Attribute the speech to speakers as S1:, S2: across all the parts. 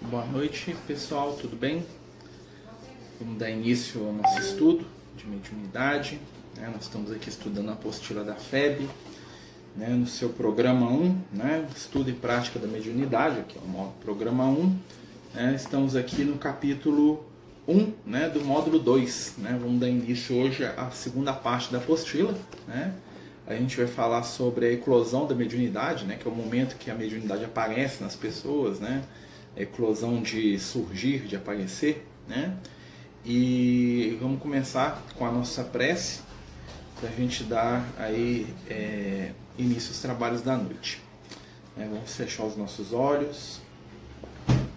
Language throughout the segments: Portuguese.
S1: Boa noite, pessoal, tudo bem? Vamos dar início ao nosso estudo de mediunidade. Nós estamos aqui estudando a apostila da FEB, no seu programa 1, estudo e prática da mediunidade, aqui é o programa 1. Estamos aqui no capítulo 1, do módulo 2. Vamos dar início hoje à segunda parte da apostila. A gente vai falar sobre a eclosão da mediunidade, que é o momento que a mediunidade aparece nas pessoas, a eclosão de surgir, de aparecer, E vamos começar com a nossa prece para a gente dar aí início aos trabalhos da noite. Vamos fechar os nossos olhos,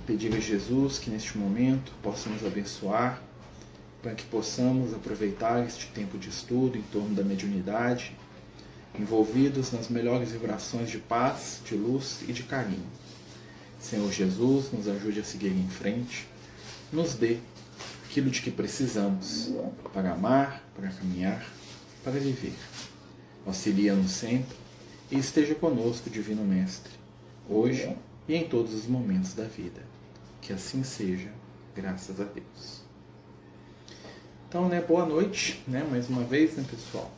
S1: pedir a Jesus que neste momento possa nos abençoar para que possamos aproveitar este tempo de estudo em torno da mediunidade, envolvidos nas melhores vibrações de paz, de luz e de carinho. Senhor Jesus, nos ajude a seguir em frente, nos dê aquilo de que precisamos para amar, para caminhar, para viver. Auxilia-nos sempre e esteja conosco, Divino Mestre, hoje e em todos os momentos da vida. Que assim seja, graças a Deus. Então, boa noite, mais uma vez, pessoal.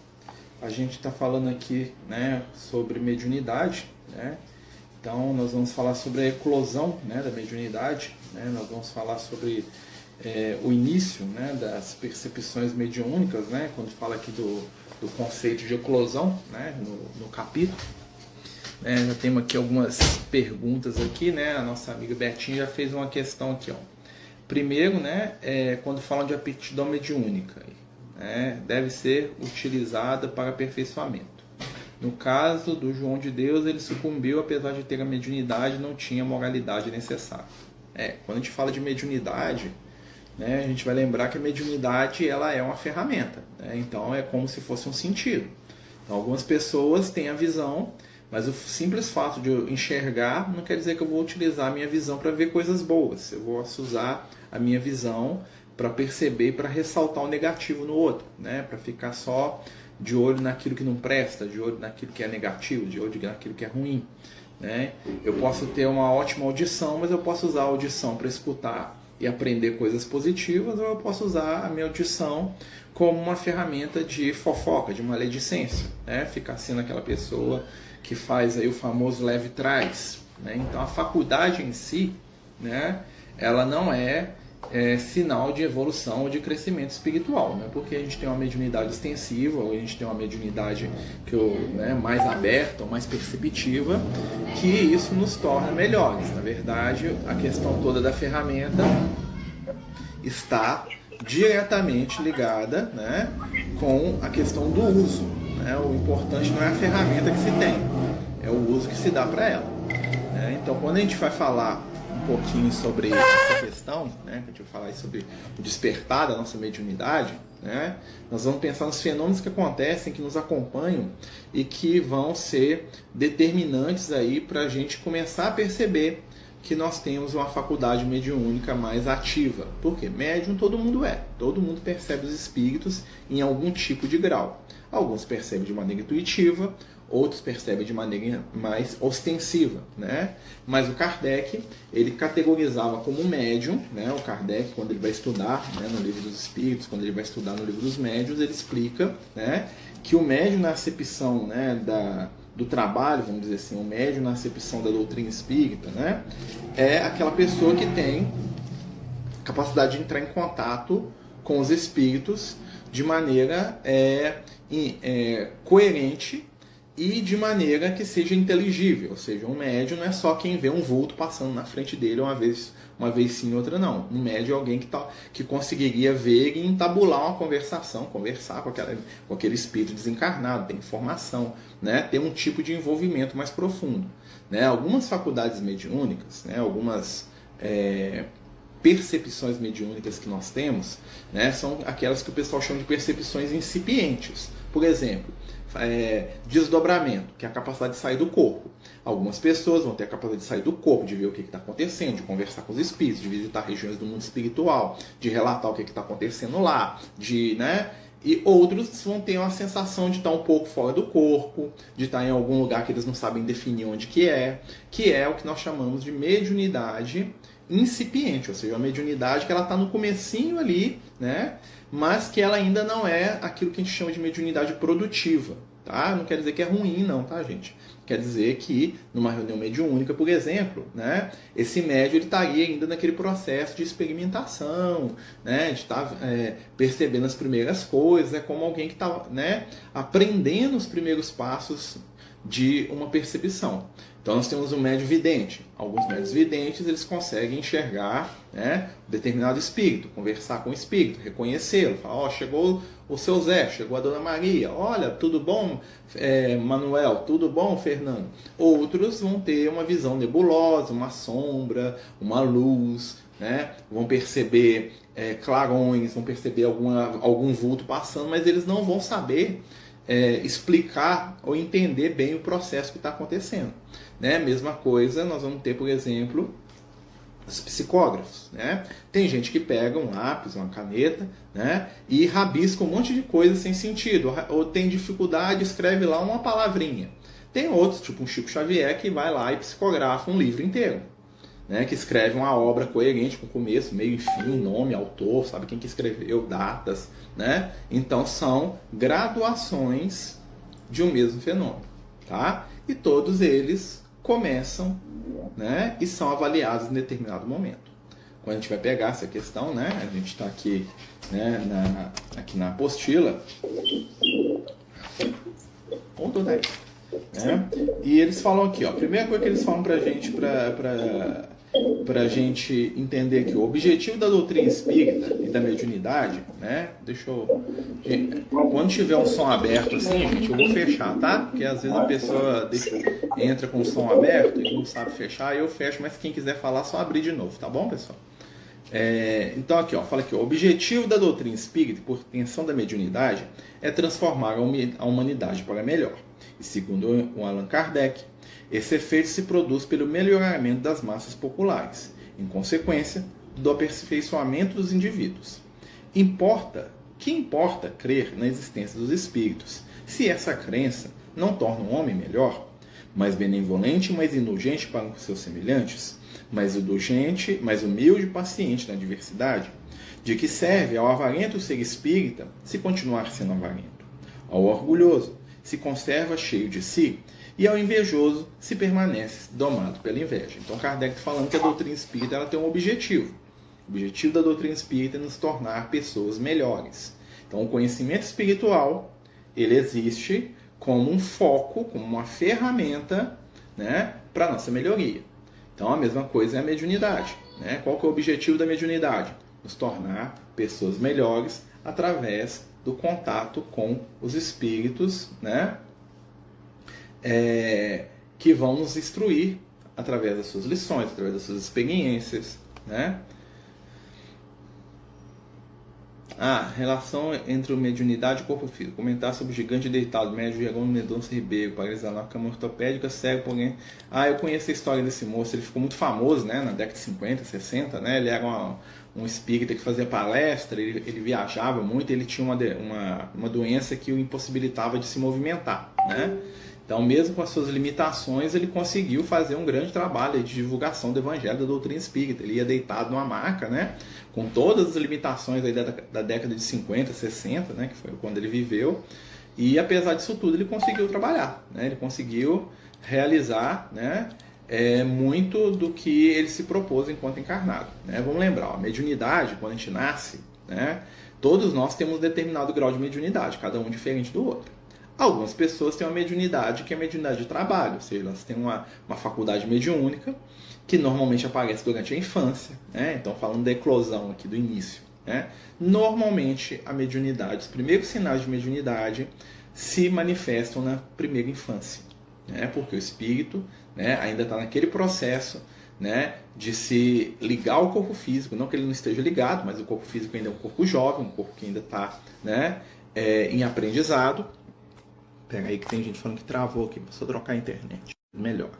S1: A gente está falando aqui, sobre mediunidade, Então, nós vamos falar sobre a eclosão, da mediunidade, Nós vamos falar sobre o início, das percepções mediúnicas, quando fala aqui do conceito de eclosão, no capítulo. Já temos aqui algumas perguntas aqui, A nossa amiga Betinha já fez uma questão aqui, ó. Primeiro, quando falam de aptidão mediúnica, deve ser utilizada para aperfeiçoamento. No caso do João de Deus, ele sucumbiu, apesar de ter a mediunidade, não tinha a moralidade necessária. Quando a gente fala de mediunidade, a gente vai lembrar que a mediunidade ela é uma ferramenta, Então é como se fosse um sentido. Então, algumas pessoas têm a visão, mas o simples fato de eu enxergar não quer dizer que eu vou utilizar a minha visão para ver coisas boas. Eu vou usar a minha visão para perceber, para ressaltar o negativo no outro, para ficar só de olho naquilo que não presta, de olho naquilo que é negativo, de olho naquilo que é ruim. Eu posso ter uma ótima audição, mas eu posso usar a audição para escutar e aprender coisas positivas, ou eu posso usar a minha audição como uma ferramenta de fofoca, de maledicência, ficar sendo aquela pessoa que faz aí o famoso leve e traz. Então a faculdade em si, ela não é sinal de evolução ou de crescimento espiritual, porque a gente tem uma mediunidade extensiva, ou a gente tem uma mediunidade mais aberta, ou mais perceptiva, que isso nos torna melhores. Na verdade, a questão toda da ferramenta está diretamente ligada, com a questão do uso. O importante não é a ferramenta que se tem, é o uso que se dá para ela. Então, quando a gente vai falar um pouquinho sobre essa questão, que a gente vai falar sobre o despertar da nossa mediunidade, nós vamos pensar nos fenômenos que acontecem, que nos acompanham e que vão ser determinantes aí para a gente começar a perceber que nós temos uma faculdade mediúnica mais ativa. Por quê? Médium todo mundo percebe os espíritos em algum tipo de grau. Alguns percebem de maneira intuitiva, outros percebem de maneira mais ostensiva, Mas o Kardec, ele categorizava como médium, O Kardec, quando ele vai estudar, no Livro dos Espíritos, quando ele vai estudar no Livro dos Médiuns, ele explica, que o médium na acepção, do trabalho, vamos dizer assim, o médium na acepção da doutrina espírita, é aquela pessoa que tem capacidade de entrar em contato com os espíritos de maneira coerente e de maneira que seja inteligível. Ou seja, um médium não é só quem vê um vulto passando na frente dele uma vez sim, outra não. Um médium é alguém que conseguiria ver e entabular uma conversação, conversar com aquele espírito desencarnado, ter informação, ter um tipo de envolvimento mais profundo. Algumas faculdades mediúnicas, algumas percepções mediúnicas que nós temos, são aquelas que o pessoal chama de percepções incipientes. Por exemplo, desdobramento, que é a capacidade de sair do corpo. Algumas pessoas vão ter a capacidade de sair do corpo, de ver o que está acontecendo, de conversar com os espíritos, de visitar regiões do mundo espiritual, de relatar o que está acontecendo lá, de E outros vão ter uma sensação de estar um pouco fora do corpo, de estar em algum lugar que eles não sabem definir onde que é o que nós chamamos de mediunidade incipiente, ou seja, uma mediunidade que ela está no comecinho ali, né? Mas que ela ainda não é aquilo que a gente chama de mediunidade produtiva, tá? Não quer dizer que é ruim não, tá, gente? Quer dizer que numa reunião mediúnica, por exemplo, né, esse médium ele estaria ainda naquele processo de experimentação, né, de estar percebendo as primeiras coisas, é como alguém que está, né, aprendendo os primeiros passos de uma percepção. Então nós temos o médium vidente. Alguns médios videntes eles conseguem enxergar, né, um determinado espírito, conversar com o espírito, reconhecê-lo, falar, ó, chegou o seu Zé, chegou a Dona Maria, olha, tudo bom, Manuel, tudo bom, Fernando? Outros vão ter uma visão nebulosa, uma sombra, uma luz, né? Vão perceber clarões, vão perceber algum vulto passando, mas eles não vão saber explicar ou entender bem o processo que está acontecendo. Né? Mesma coisa, nós vamos ter, por exemplo, os psicógrafos. Né? Tem gente que pega um lápis, uma caneta, né? E rabisca um monte de coisa sem sentido, ou tem dificuldade, escreve lá uma palavrinha. Tem outros, tipo um Chico Xavier, que vai lá e psicografa um livro inteiro. Né, que escreve uma obra coerente com começo, meio e fim, nome, autor, sabe quem que escreveu, datas, né? Então são graduações de um mesmo fenômeno, tá? E todos eles começam, né, e são avaliados em determinado momento. Quando a gente vai pegar essa questão, né, a gente está aqui, né, aqui na apostila, ponto 10. Né? E eles falam aqui, ó, a primeira coisa que eles falam pra gente, pra gente entender que o objetivo da doutrina espírita e da mediunidade, né? Deixa eu... Quando tiver um som aberto assim, gente, eu vou fechar, tá? Porque às vezes a pessoa entra com o som aberto e não sabe fechar, eu fecho, mas quem quiser falar, só abrir de novo, tá bom, pessoal? Então aqui, ó, fala aqui, o objetivo da doutrina espírita, por intenção da mediunidade, é transformar a humanidade para melhor. E segundo o Allan Kardec, esse efeito se produz pelo melhoramento das massas populares, em consequência do aperfeiçoamento dos indivíduos. Que importa crer na existência dos espíritos, se essa crença não torna o homem melhor, mais benevolente e mais indulgente para com seus semelhantes, mais indulgente, mais humilde e paciente na adversidade? De que serve ao avarento ser espírita se continuar sendo avarento? Ao orgulhoso se conserva cheio de si, e ao invejoso se permanece domado pela inveja. Então Kardec está falando que a doutrina espírita ela tem um objetivo. O objetivo da doutrina espírita é nos tornar pessoas melhores. Então o conhecimento espiritual ele existe como um foco, como uma ferramenta, né, para a nossa melhoria. Então a mesma coisa é a mediunidade. Né? Qual que é o objetivo da mediunidade? Nos tornar pessoas melhores através do contato com os espíritos, né? Que vão nos instruir através das suas lições, através das suas experiências, né? Relação entre mediunidade e corpo físico. Comentar sobre o gigante deitado, médio Jerônimo Mendonça Ribeiro, paralisado na cama ortopédica, cego por alguém. Eu conheço a história desse moço, ele ficou muito famoso, né, na década de 50, 60, né? Ele era um espírita que fazia palestra, ele viajava muito, ele tinha uma doença que o impossibilitava de se movimentar, né? Então, mesmo com as suas limitações, ele conseguiu fazer um grande trabalho de divulgação do evangelho da doutrina espírita. Ele ia deitado numa maca, né, com todas as limitações aí da década de 50, 60, né, que foi quando ele viveu. E, apesar disso tudo, ele conseguiu trabalhar. Né, ele conseguiu realizar, né, muito do que ele se propôs enquanto encarnado. Né. Vamos lembrar, a mediunidade, quando a gente nasce, né, todos nós temos um determinado grau de mediunidade, cada um diferente do outro. Algumas pessoas têm uma mediunidade que é a mediunidade de trabalho, ou seja, elas têm uma faculdade mediúnica que normalmente aparece durante a infância, né? Então, falando da eclosão aqui do início, né? Normalmente a mediunidade, os primeiros sinais de mediunidade se manifestam na primeira infância, né? Porque o espírito, né, ainda está naquele processo, né, de se ligar ao corpo físico, não que ele não esteja ligado, mas o corpo físico ainda é um corpo jovem, um corpo que ainda está, né, em aprendizado. Pega aí que tem gente falando que travou aqui, só trocar a internet. Melhora.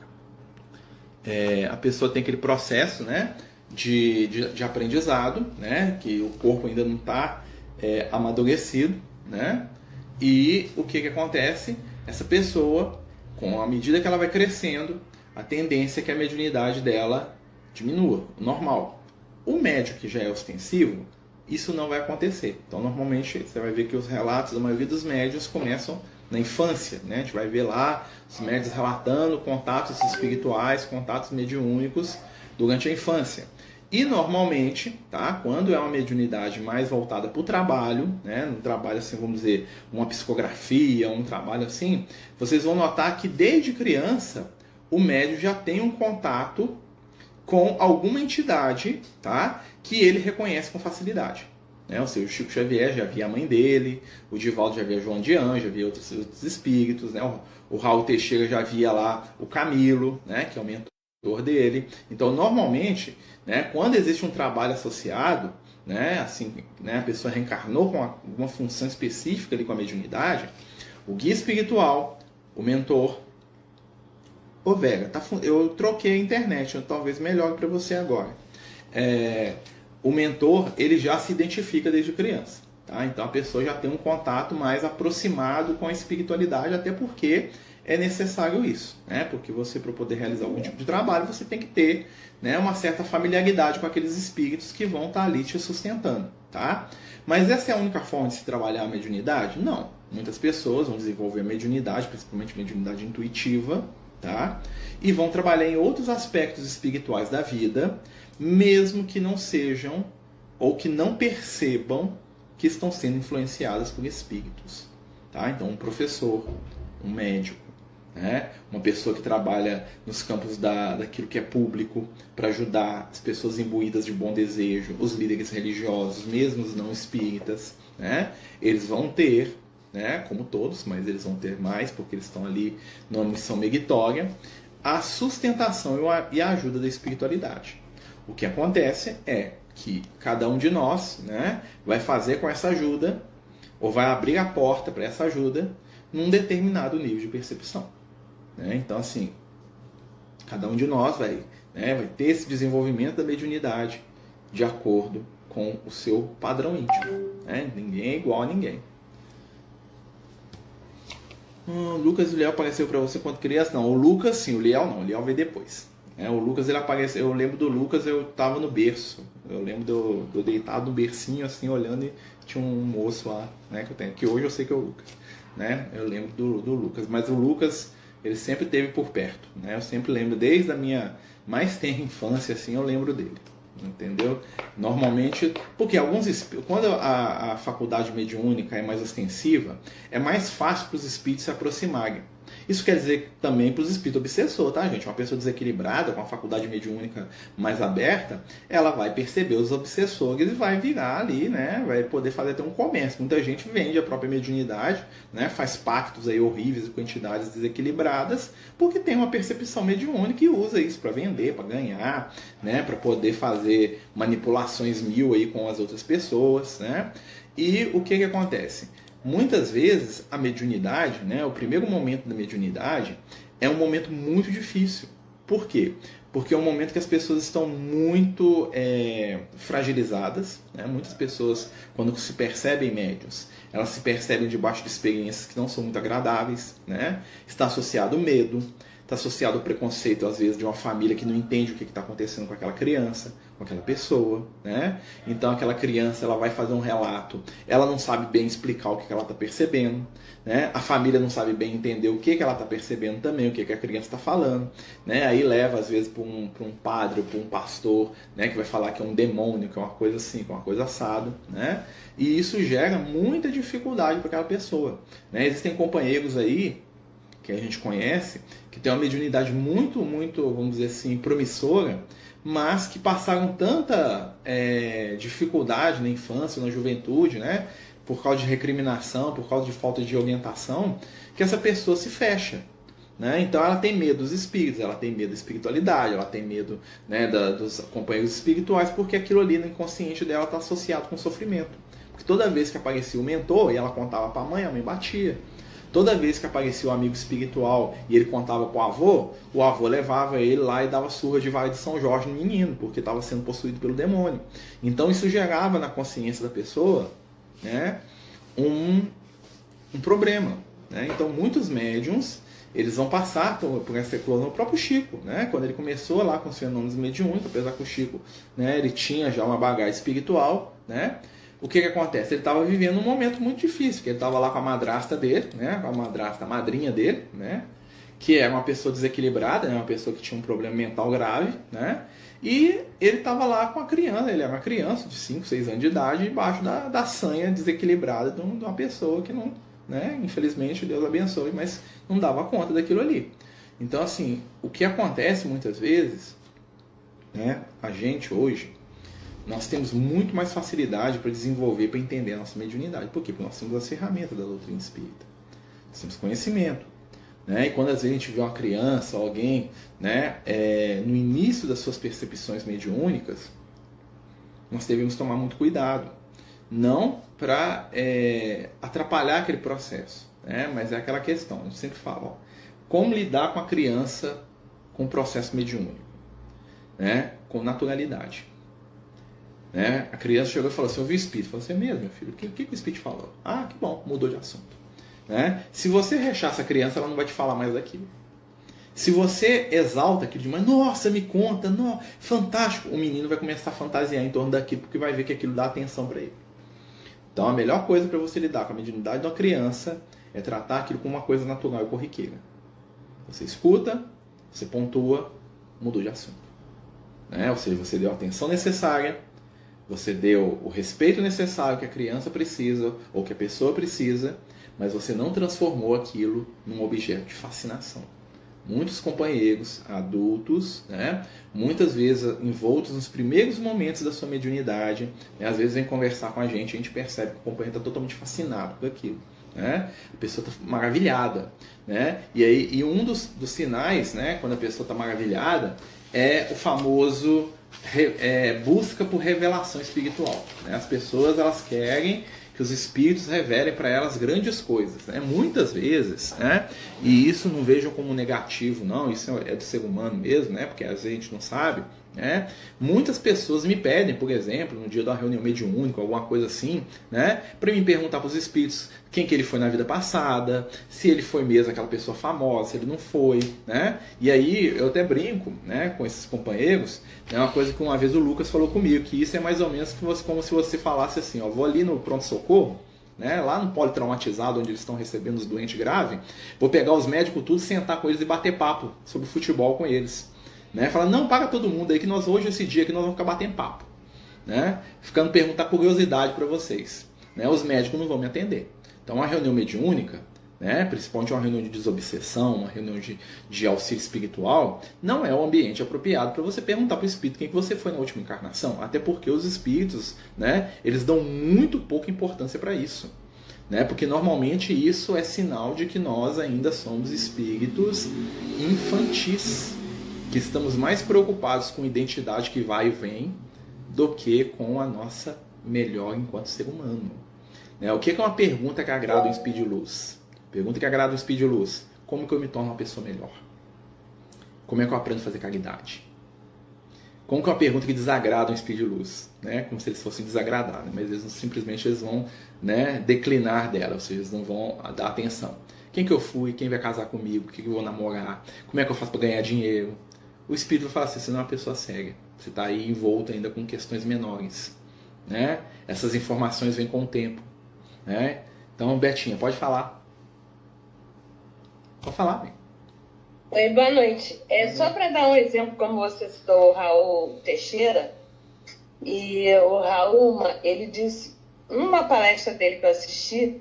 S1: A pessoa tem aquele processo, né, de aprendizado, né, que o corpo ainda não está amadurecido, né? E o que acontece? Essa pessoa, com a medida que ela vai crescendo, a tendência é que a mediunidade dela diminua, normal. O médium que já é ostensivo, isso não vai acontecer. Então, normalmente, você vai ver que os relatos da maioria dos médiuns começam na infância, né? A gente vai ver lá os médiuns relatando contatos espirituais, contatos mediúnicos durante a infância. E normalmente, tá? Quando é uma mediunidade mais voltada para o trabalho, né? Um trabalho assim, vamos dizer, uma psicografia, um trabalho assim, vocês vão notar que desde criança o médium já tem um contato com alguma entidade, tá? Que ele reconhece com facilidade. Né? Ou seja, o Chico Xavier já via a mãe dele, o Divaldo já via João de Anjos, já via outros espíritos, né? O Raul Teixeira já via lá o Camilo, né? Que é o mentor dele. Então, normalmente, né, quando existe um trabalho associado, né, assim, né, a pessoa reencarnou com uma função específica ali com a mediunidade, o guia espiritual, o mentor. Ô Vega, eu troquei a internet, talvez melhor para você agora. O mentor, ele já se identifica desde criança. Tá? Então a pessoa já tem um contato mais aproximado com a espiritualidade, até porque é necessário isso. Né? Porque você, para poder realizar algum tipo de trabalho, você tem que ter, né, uma certa familiaridade com aqueles espíritos que vão estar ali te sustentando. Tá? Mas essa é a única forma de se trabalhar a mediunidade? Não. Muitas pessoas vão desenvolver a mediunidade, principalmente a mediunidade intuitiva, tá? E vão trabalhar em outros aspectos espirituais da vida, mesmo que não sejam ou que não percebam que estão sendo influenciadas por espíritos. Tá? Então, um professor, um médico, né? Uma pessoa que trabalha nos campos daquilo que é público para ajudar as pessoas imbuídas de bom desejo, os líderes religiosos, mesmo os não espíritas, né? Eles vão ter, né, como todos, mas eles vão ter mais, porque eles estão ali numa missão meritória, a sustentação e a ajuda da espiritualidade. O que acontece é que cada um de nós, né, vai fazer com essa ajuda, ou vai abrir a porta para essa ajuda, num determinado nível de percepção. Né? Então, assim, cada um de nós vai ter esse desenvolvimento da mediunidade de acordo com o seu padrão íntimo. Né? Ninguém é igual a ninguém. Lucas e o Liel apareceu para você quando criança? Não, o Lucas sim, o Liel não, o Liel veio depois. O Lucas, ele apareceu, eu lembro do Lucas, eu tava no berço, eu lembro de eu deitado no bercinho assim, olhando, e tinha um moço lá, né, que eu tenho, que hoje eu sei que é o Lucas, né, eu lembro do Lucas, mas o Lucas, ele sempre esteve por perto, né, eu sempre lembro, desde a minha mais tenra infância, assim, eu lembro dele. Entendeu? Normalmente, porque quando a faculdade mediúnica é mais ostensiva, é mais fácil para os espíritos se aproximarem. Isso quer dizer também para os espíritos obsessores, tá, gente? Uma pessoa desequilibrada, com a faculdade mediúnica mais aberta, ela vai perceber os obsessores e vai virar ali, né? Vai poder fazer até um comércio. Muita gente vende a própria mediunidade, né? Faz pactos aí horríveis com entidades desequilibradas, porque tem uma percepção mediúnica e usa isso para vender, para ganhar, né? Para poder fazer manipulações mil aí com as outras pessoas, né? E o que acontece? Muitas vezes a mediunidade, né, o primeiro momento da mediunidade é um momento muito difícil. Por quê? Porque é um momento que as pessoas estão muito fragilizadas. Né? Muitas pessoas, quando se percebem médiuns, elas se percebem debaixo de experiências que não são muito agradáveis. Né? Está associado o medo, está associado ao preconceito, às vezes, de uma família que não entende o que está acontecendo com aquela criança, com aquela pessoa, né? Então, aquela criança, ela vai fazer um relato, ela não sabe bem explicar o que ela está percebendo, né? A família não sabe bem entender o que ela está percebendo também, o que a criança está falando, né? Aí leva, às vezes, para um padre ou para um pastor, né? Que vai falar que é um demônio, que é uma coisa assim, que é uma coisa assado, né? E isso gera muita dificuldade para aquela pessoa, né? Existem companheiros aí, que a gente conhece, que tem uma mediunidade muito, muito, vamos dizer assim, promissora, mas que passaram tanta dificuldade na infância, na juventude, né? Por causa de recriminação, por causa de falta de orientação, que essa pessoa se fecha. Né? Então ela tem medo dos espíritos, ela tem medo da espiritualidade, ela tem medo, né, dos companheiros espirituais, porque aquilo ali no inconsciente dela está associado com sofrimento. Porque toda vez que aparecia o mentor e ela contava para a mãe batia. Toda vez que aparecia o amigo espiritual e ele contava para o avô levava ele lá e dava surra de vara de São Jorge no menino, porque estava sendo possuído pelo demônio. Então isso gerava na consciência da pessoa, né, um problema, né? Então muitos médiums eles vão passar por essa eclosão. O próprio Chico, né? Quando ele começou lá com os fenômenos mediúnicos, apesar que o Chico, né, ele tinha já uma bagagem espiritual, né? O que acontece? Ele estava vivendo um momento muito difícil, porque ele estava lá com a madrasta dele, né? Com a madrasta, a madrinha dele, né? Que é uma pessoa desequilibrada, né? Uma pessoa que tinha um problema mental grave, né? E ele estava lá com a criança, ele era uma criança de 5, 6 anos de idade, embaixo da sanha desequilibrada de uma pessoa que não, né? Infelizmente, Deus abençoe, mas não dava conta daquilo ali. Então, assim, o que acontece muitas vezes, né? A gente hoje, nós temos muito mais facilidade para desenvolver, para entender a nossa mediunidade. Por quê? Porque nós temos as ferramentas da doutrina espírita. Nós temos conhecimento. Né? E quando às vezes a gente vê uma criança, alguém, né, no início das suas percepções mediúnicas, nós devemos tomar muito cuidado. Não para atrapalhar aquele processo, né? Mas é aquela questão, a gente sempre fala, ó, como lidar com a criança com o processo mediúnico, né? Com naturalidade. Né? A criança chegou e falou assim, eu vi o espírito. Eu falei assim, é mesmo, meu filho? O que o espírito falou? Ah, que bom, mudou de assunto. Né? Se você rechaça a criança, ela não vai te falar mais daquilo. Se você exalta aquilo demais, nossa, me conta, não, fantástico, o menino vai começar a fantasiar em torno daquilo, porque vai ver que aquilo dá atenção para ele. Então a melhor coisa para você lidar com a mediunidade de uma criança é tratar aquilo como uma coisa natural e corriqueira. Você escuta, você pontua, mudou de assunto. Né? Ou seja, você deu a atenção necessária, você deu o respeito necessário que a criança precisa, ou que a pessoa precisa, mas você não transformou aquilo num objeto de fascinação. Muitos companheiros adultos, né, muitas vezes envoltos nos primeiros momentos da sua mediunidade, né, às vezes vem conversar com a gente percebe que o companheiro está totalmente fascinado por aquilo. Né? A pessoa está maravilhada. Né? E um dos sinais, né, quando a pessoa está maravilhada, é o famoso busca por revelação espiritual. Né? As pessoas elas querem que os espíritos revelem para elas grandes coisas, né? Muitas vezes, né? E isso não vejam como negativo, não, isso é do ser humano mesmo, né? Porque às vezes a gente não sabe, né? Muitas pessoas me pedem, por exemplo, no dia da reunião mediúnica, alguma coisa assim, né? Para me perguntar para os espíritos quem que ele foi na vida passada, se ele foi mesmo aquela pessoa famosa, se ele não foi, né? E aí eu até brinco, né, com esses companheiros, é uma coisa que uma vez o Lucas falou comigo, que isso é mais ou menos como se você falasse assim, ó, vou ali no pronto-socorro, né, lá no politraumatizado, onde eles estão recebendo os doentes graves, vou pegar os médicos tudo, sentar com eles e bater papo sobre futebol com eles. Né? Falar, não, paga todo mundo aí, que nós hoje, esse dia aqui, nós vamos ficar batendo papo. Né? Ficando perguntar curiosidade para vocês. Né? Os médicos não vão me atender. Então, uma reunião mediúnica, né, principalmente uma reunião de desobsessão, uma reunião de auxílio espiritual, não é o ambiente apropriado para você perguntar para o espírito quem que você foi na última encarnação. Até porque os espíritos, né, eles dão muito pouca importância para isso. Né, porque normalmente isso é sinal de que nós ainda somos espíritos infantis, que estamos mais preocupados com identidade que vai e vem do que com a nossa melhor enquanto ser humano. O que é uma pergunta que agrada um espírito de luz? Pergunta que agrada um espírito de luz. Como que eu me torno uma pessoa melhor? Como é que eu aprendo a fazer caridade? Como que é uma pergunta que desagrada um espírito de luz? Né? Como se eles fossem desagradar, né? Mas eles não, simplesmente eles vão, né, declinar dela, ou seja, eles não vão dar atenção. Quem que eu fui? Quem vai casar comigo? O que eu vou namorar? Como é que eu faço para ganhar dinheiro? O espírito vai falar assim, você não é uma pessoa cega. Você está aí envolto ainda com questões menores. Né? Essas informações vêm com o tempo. Né? Então, Betinha, pode falar. Pode falar, bem.
S2: Oi, boa noite. Só para dar um exemplo, como você citou o Raul Teixeira, e o Raul, ele disse, numa palestra dele que eu assisti,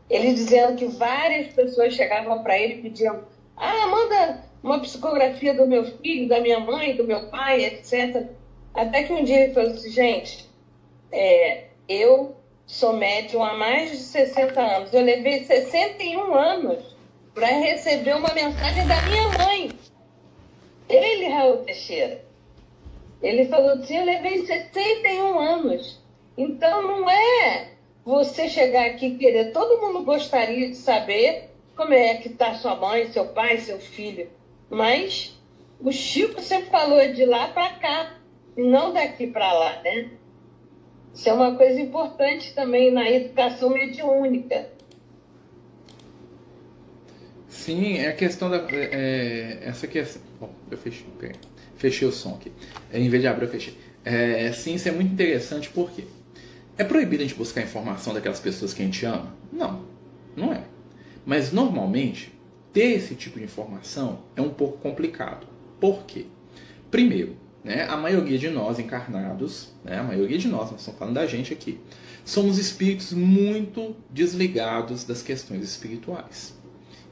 S2: ele dizendo que várias pessoas chegavam para ele e pediam, manda uma psicografia do meu filho, da minha mãe, do meu pai, etc. Até que um dia ele falou assim, gente, eu sou médium há mais de 60 anos. Eu levei 61 anos para receber uma mensagem da minha mãe. Ele, Raul Teixeira. Ele falou assim, eu levei 61 anos. Então não é você chegar aqui e querer. Todo mundo gostaria de saber como é que está sua mãe, seu pai, seu filho. Mas o Chico sempre falou de lá para cá, e não daqui para lá, né? Isso é uma coisa importante também na educação mediúnica.
S1: Sim, é a questão da. Essa questão. Bom, eu fechei o som aqui. Em vez de abrir, eu fechei. Sim, isso é muito interessante porque é proibido a gente buscar informação daquelas pessoas que a gente ama? Não, não é. Mas normalmente, ter esse tipo de informação é um pouco complicado. Por quê? Primeiro, né, a maioria de nós encarnados, né, a maioria de nós estamos falando da gente aqui, somos espíritos muito desligados das questões espirituais.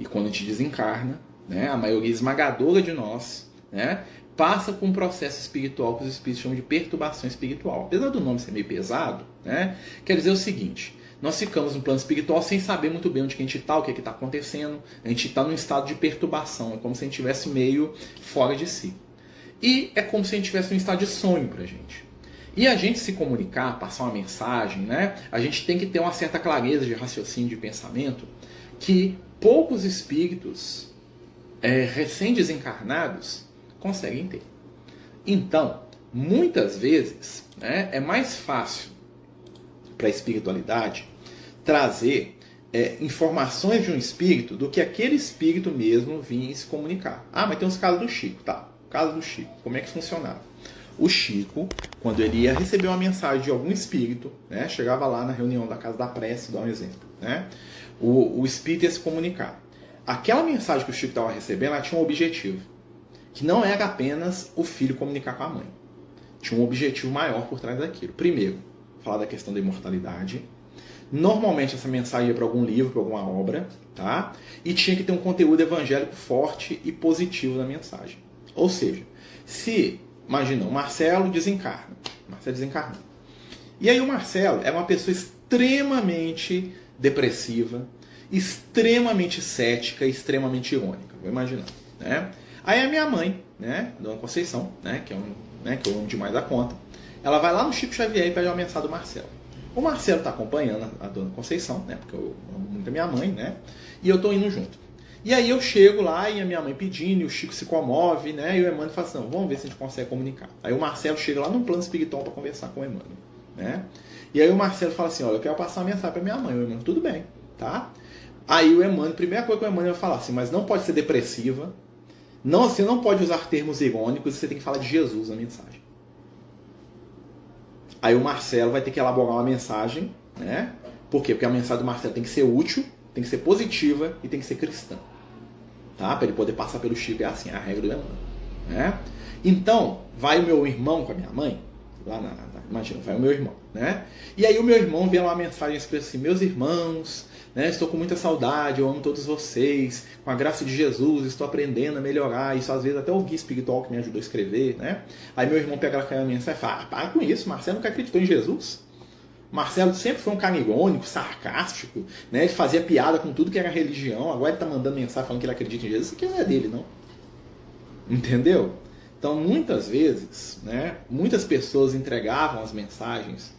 S1: E quando a gente desencarna, né, a maioria esmagadora de nós, né, passa por um processo espiritual que os espíritos chamam de perturbação espiritual. Apesar do nome ser meio pesado, né, quer dizer o seguinte: nós ficamos no plano espiritual sem saber muito bem onde que a gente está, o que está acontecendo. A gente está num estado de perturbação, é como se a gente estivesse meio fora de si. E é como se a gente estivesse num estado de sonho pra gente. E a gente se comunicar, passar uma mensagem, né, a gente tem que ter uma certa clareza de raciocínio, de pensamento, que poucos espíritos recém-desencarnados conseguem ter. Então, muitas vezes, né, é mais fácil para a espiritualidade trazer informações de um espírito do que aquele espírito mesmo vir se comunicar. Ah, mas tem os casos do Chico, tá? O caso do Chico, como é que funcionava? O Chico, quando ele ia receber uma mensagem de algum espírito, né, chegava lá na reunião da Casa da Prece, dá um exemplo, né, o espírito ia se comunicar. Aquela mensagem que o Chico estava recebendo, ela tinha um objetivo, que não era apenas o filho comunicar com a mãe. Tinha um objetivo maior por trás daquilo. Primeiro, falar da questão da imortalidade. Normalmente essa mensagem ia para algum livro, para alguma obra, tá? E tinha que ter um conteúdo evangélico forte e positivo na mensagem. Ou seja, se, imagina, o Marcelo desencarna. E aí o Marcelo é uma pessoa extremamente depressiva, extremamente cética e extremamente irônica. Vou imaginar, né? Aí a minha mãe, né, Dona Conceição, né, que eu amo demais da conta, ela vai lá no Chico Xavier e pede uma mensagem do Marcelo. O Marcelo está acompanhando a Dona Conceição, né, porque eu amo muito a minha mãe, né, e eu estou indo junto. E aí eu chego lá e a minha mãe pedindo, e o Chico se comove, né, e o Emmanuel fala assim, não, vamos ver se a gente consegue comunicar. Aí o Marcelo chega lá num plano espiritual para conversar com o Emmanuel, né. E aí o Marcelo fala assim, olha, eu quero passar uma mensagem para minha mãe. O Emmanuel, tudo bem, tá? Aí o Emmanuel, a primeira coisa que o Emmanuel vai falar assim, mas não pode ser depressiva, não, você não pode usar termos irônicos, você tem que falar de Jesus na mensagem. Aí o Marcelo vai ter que elaborar uma mensagem, né? Por quê? Porque a mensagem do Marcelo tem que ser útil, tem que ser positiva e tem que ser cristã. Tá? Para ele poder passar pelo Chico, é assim, a regra do Emmanuel, né? Então, vai o meu irmão com a minha mãe, lá imagina, vai o meu irmão, né? E aí o meu irmão vê uma mensagem escrita assim, meus irmãos, né, estou com muita saudade, eu amo todos vocês, com a graça de Jesus, estou aprendendo a melhorar, isso às vezes até o guia espiritual que me ajudou a escrever, né? Aí meu irmão pega aquela mensagem e fala, para com isso, Marcelo nunca acreditou em Jesus. Marcelo sempre foi um cara irônico, sarcástico, né? Ele fazia piada com tudo que era religião, agora ele está mandando mensagem falando que ele acredita em Jesus, isso aqui não é dele, não. Entendeu? Então, muitas vezes, né, muitas pessoas entregavam as mensagens,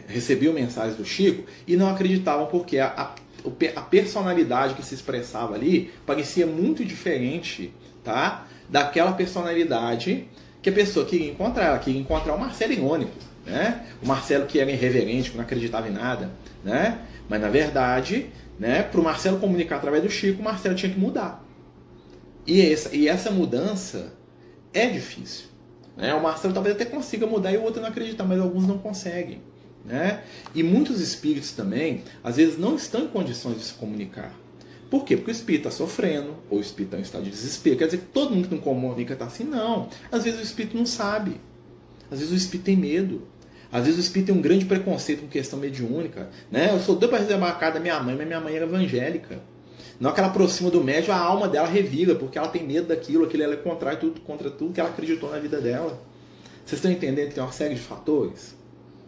S1: recebiam mensagens do Chico e não acreditavam porque a personalidade que se expressava ali parecia muito diferente, tá, daquela personalidade que a pessoa queria encontrar. Ela queria encontrar o Marcelo irônico, né? O Marcelo que era irreverente, que não acreditava em nada, né? Mas, na verdade, né, para o Marcelo comunicar através do Chico, o Marcelo tinha que mudar. E essa mudança é difícil, né? O Marcelo talvez até consiga mudar e o outro não acreditar, mas alguns não conseguem, né? E muitos espíritos também, às vezes, não estão em condições de se comunicar. Por quê? Porque o espírito está sofrendo, ou o espírito está em estado de desespero. Quer dizer que todo mundo que não comunica está assim? Não. Às vezes o espírito não sabe. Às vezes o espírito tem medo. Às vezes o espírito tem um grande preconceito com questão mediúnica, né? Eu sou doido para receber uma carta da minha mãe, mas minha mãe era evangélica. Na hora que ela aproxima do médium, a alma dela revira, porque ela tem medo daquilo, aquilo ela é contra tudo que ela acreditou na vida dela. Vocês estão entendendo que tem uma série de fatores?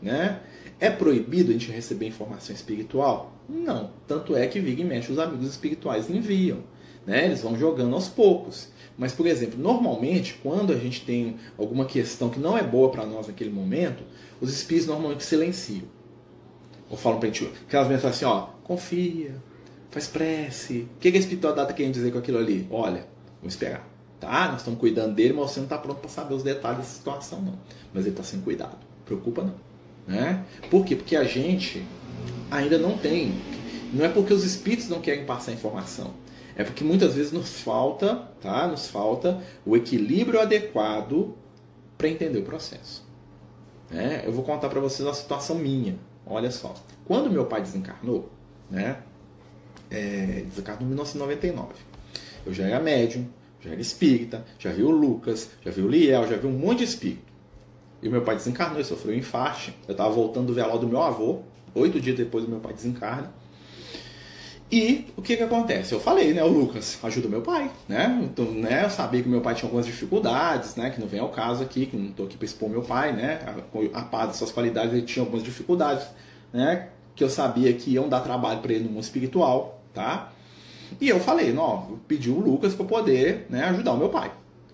S1: Né? É proibido a gente receber informação espiritual? Não. Tanto é que vira e mexe os amigos espirituais enviam. Né? Eles vão jogando aos poucos. Mas, por exemplo, normalmente, quando a gente tem alguma questão que não é boa para nós naquele momento, os espíritos normalmente silenciam. Ou falam para a gente, aquelas mensagens assim, ó, confia, faz prece. O que a espiritualidade está querendo dizer com aquilo ali? Olha, vamos esperar. Tá? Nós estamos cuidando dele, mas você não está pronto para saber os detalhes dessa situação, não. Mas ele está sendo cuidado. Preocupa não. Né? Por quê? Porque a gente ainda não tem. Não é porque os espíritos não querem passar informação. É porque muitas vezes nos falta, tá? Nos falta o equilíbrio adequado para entender o processo. Né? Eu vou contar para vocês uma situação minha. Olha só. Quando meu pai desencarnou, né? Desencarnou em 1999. Eu já era médium, já era espírita, já vi o Lucas, já vi o Liel, já vi um monte de espírito. E o meu pai desencarnou, ele sofreu um infarto. Eu estava voltando do velório do meu avô, 8 dias depois do meu pai desencarna. E o que acontece? Eu falei, né? O Lucas ajuda meu pai, né? Então, né, eu sabia que meu pai tinha algumas dificuldades, né? Que não vem ao caso aqui, que não estou aqui para expor meu pai, né? A par das suas qualidades, ele tinha algumas dificuldades, né? Que eu sabia que iam dar trabalho para ele no mundo espiritual, tá? E eu falei, não, eu pedi o Lucas para poder, né, ajudar o meu pai.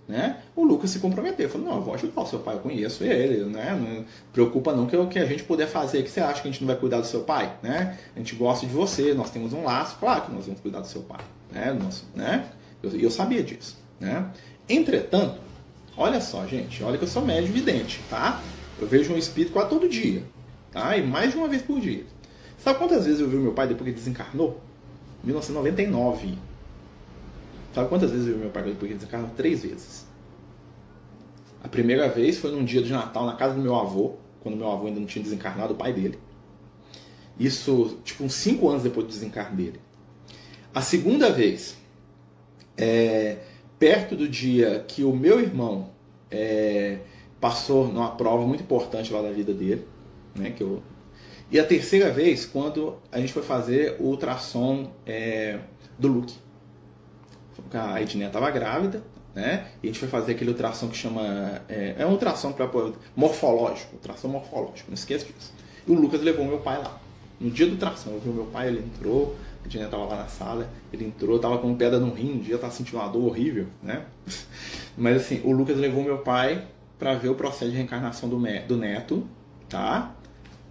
S1: Né? O Lucas se comprometeu, falou, não, eu vou ajudar o seu pai, eu conheço ele, né? Não preocupa não, que é o que a gente puder fazer, que você acha que a gente não vai cuidar do seu pai, né? A gente gosta de você, nós temos um laço, claro que nós vamos cuidar do seu pai, né? Né? Eu sabia disso, né? Entretanto, olha só, gente, olha que eu sou médium vidente, tá? Eu vejo um espírito quase todo dia, tá? E mais de uma vez por dia. Sabe quantas vezes eu vi o meu pai depois que ele desencarnou? 1999. Sabe quantas vezes eu vi meu pai depois que ele desencarnou? 3 vezes. A primeira vez foi num dia de Natal na casa do meu avô, quando meu avô ainda não tinha desencarnado, o pai dele. Isso, tipo, uns 5 anos depois do desencarne dele. A segunda vez, perto do dia que o meu irmão passou numa prova muito importante lá da vida dele, né, E a terceira vez, quando a gente foi fazer o ultrassom do Luke. A Edneia estava grávida, né? E a gente foi fazer aquele ultrassom que chama... um ultrassom morfológico, ultrassom morfológico, não esqueça disso. E o Lucas levou meu pai lá. No dia do ultrassom, eu vi o meu pai, ele entrou, a Edneia estava lá na sala, ele entrou, estava com pedra no rim, um dia estava sentindo uma dor horrível, né? Mas assim, o Lucas levou meu pai para ver o processo de reencarnação do neto, tá?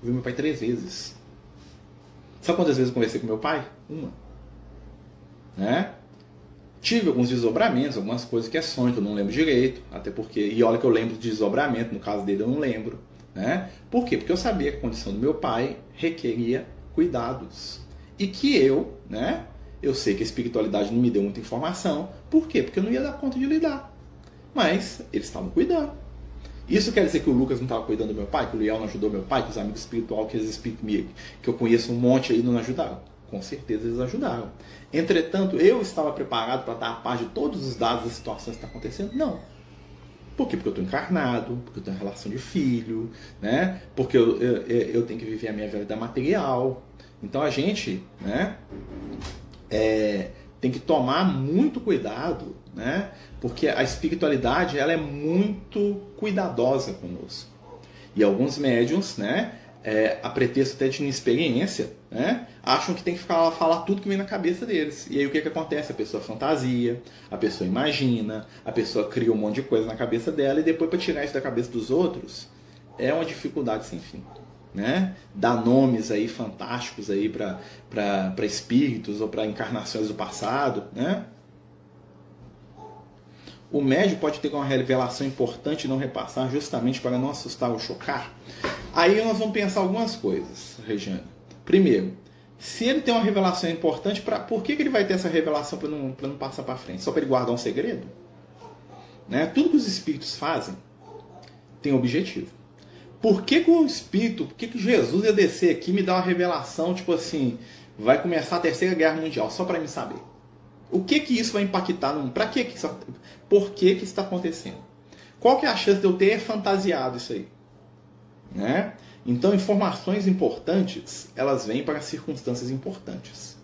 S1: Eu vi meu pai 3 vezes. Sabe quantas vezes eu conversei com meu pai? 1. Né? Tive alguns desdobramentos, algumas coisas que é sonho, que eu não lembro direito, até porque, e olha que eu lembro de desdobramento, no caso dele eu não lembro, né? Por quê? Porque eu sabia que a condição do meu pai requeria cuidados. E que eu, né? Eu sei que a espiritualidade não me deu muita informação. Por quê? Porque eu não ia dar conta de lidar. Mas eles estavam cuidando. Isso quer dizer que o Lucas não estava cuidando do meu pai, que o Liel não ajudou meu pai, que os amigos espirituais que eu conheço um monte aí não ajudaram? Com certeza eles ajudaram. Entretanto, eu estava preparado para dar a par de todos os dados das situações que estão acontecendo? Não. Por quê? Porque eu estou encarnado, porque eu tenho relação de filho, né? Porque eu tenho que viver a minha vida material. Então a gente, né, tem que tomar muito cuidado, né? Porque a espiritualidade ela é muito cuidadosa conosco. E alguns médiuns, né, a pretexto até de inexperiência, né, acham que tem que falar tudo que vem na cabeça deles. E aí o que acontece? A pessoa fantasia, a pessoa imagina, a pessoa cria um monte de coisa na cabeça dela e depois para tirar isso da cabeça dos outros é uma dificuldade sem fim. Né? Dar nomes aí fantásticos aí para espíritos ou para encarnações do passado, né? O médium pode ter uma revelação importante e não repassar justamente para não assustar ou chocar. Aí nós vamos pensar algumas coisas, Regiane. Primeiro, se ele tem uma revelação importante, por que ele vai ter essa revelação para não passar para frente? Só para ele guardar um segredo? Né? Tudo que os espíritos fazem tem objetivo. Por que o espírito, por que Jesus ia descer aqui e me dar uma revelação, tipo assim, vai começar a Terceira Guerra Mundial, só para mim saber? O que isso vai impactar? Para que isso? Por que isso está acontecendo? Qual que é a chance de eu ter fantasiado isso aí? Né? Então, informações importantes, elas vêm para circunstâncias importantes.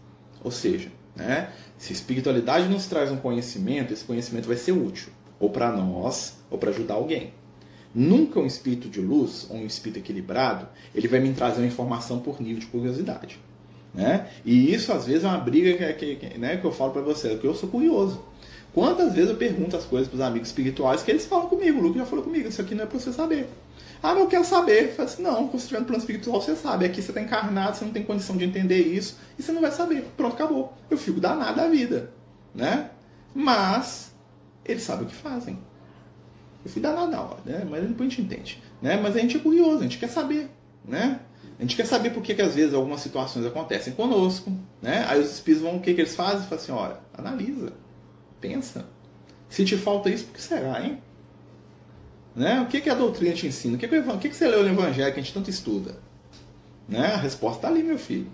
S1: Ou seja, né, se a espiritualidade nos traz um conhecimento, esse conhecimento vai ser útil, ou para nós, ou para ajudar alguém. Nunca um espírito de luz, ou um espírito equilibrado, ele vai me trazer uma informação por nível de curiosidade. Né? E isso às vezes é uma briga né, que eu falo para você, que eu sou curioso. Quantas vezes eu pergunto as coisas para os amigos espirituais que eles falam comigo, o Lucas já falou comigo, isso aqui não é para você saber. Ah, mas eu quero saber. Eu falo assim, não, quando você estiver no plano espiritual você sabe, aqui você está encarnado, você não tem condição de entender isso, e você não vai saber. Pronto, acabou. Eu fico danado da vida. Né? Mas eles sabem o que fazem. Eu fui danado na hora, né? Mas depois a gente entende. Né? Mas a gente é curioso, a gente quer saber. Né? A gente quer saber por que às vezes algumas situações acontecem conosco, né? Aí os espíritos vão, o que eles fazem? Falam assim, olha, analisa, pensa. Se te falta isso, por que será, hein? Né? O que a doutrina te ensina? O que você leu no Evangelho que a gente tanto estuda? Né? A resposta está ali, meu filho.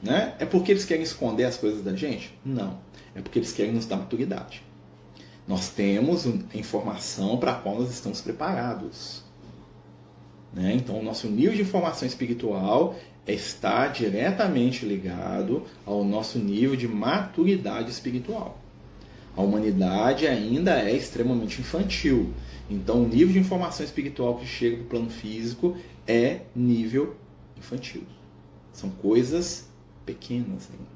S1: Né? É porque eles querem esconder as coisas da gente? Não. É porque eles querem nos dar maturidade. Nós temos informação para a qual nós estamos preparados. Né? Então, o nosso nível de informação espiritual está diretamente ligado ao nosso nível de maturidade espiritual. A humanidade ainda é extremamente infantil. Então, o nível de informação espiritual que chega do plano físico é nível infantil. São coisas pequenas ainda.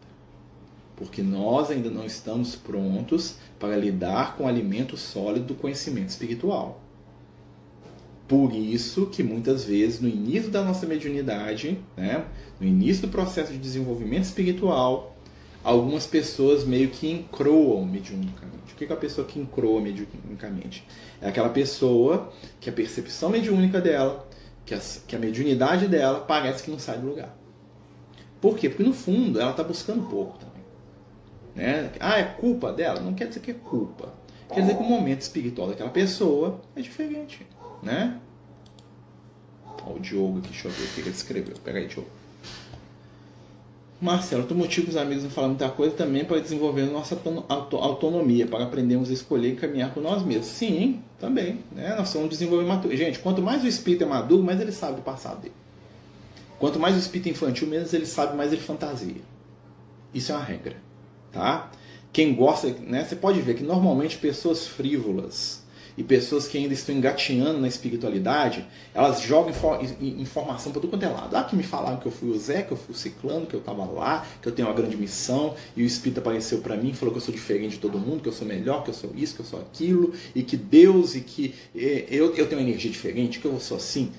S1: Porque nós ainda não estamos prontos para lidar com o alimento sólido do conhecimento espiritual. Por isso que muitas vezes no início da nossa mediunidade, né, no início do processo de desenvolvimento espiritual, algumas pessoas meio que encroam mediunicamente. O que é a pessoa que encroa mediunicamente? É aquela pessoa que a percepção mediúnica dela, que a mediunidade dela parece que não sai do lugar. Por quê? Porque no fundo ela está buscando pouco também. Né? Ah, é culpa dela? Não quer dizer que é culpa. Quer dizer que o momento espiritual daquela pessoa é diferente. Né? Olha o Diogo aqui, deixa eu ver o que ele escreveu. Pega aí, Diogo. Marcelo, outro motivo que os amigos não falam muita coisa também para desenvolver nossa autonomia, para aprendermos a escolher e caminhar por nós mesmos. Sim, também. Né? Nós somos desenvolver maduro. Gente, quanto mais o espírito é maduro, mais ele sabe do passado dele. Quanto mais o espírito é infantil, menos ele sabe, mais ele fantasia. Isso é uma regra. Tá? Quem gosta, né, você pode ver que normalmente pessoas frívolas e pessoas que ainda estão engatinhando na espiritualidade, elas jogam informação para tudo quanto é lado. Ah, que me falaram que eu fui o Zé, que eu fui o Ciclano, que eu estava lá, que eu tenho uma grande missão, e o Espírito apareceu para mim e falou que eu sou diferente de todo mundo, que eu sou melhor, que eu sou isso, que eu sou aquilo, e que Deus, e que eu tenho uma energia diferente, que eu sou assim.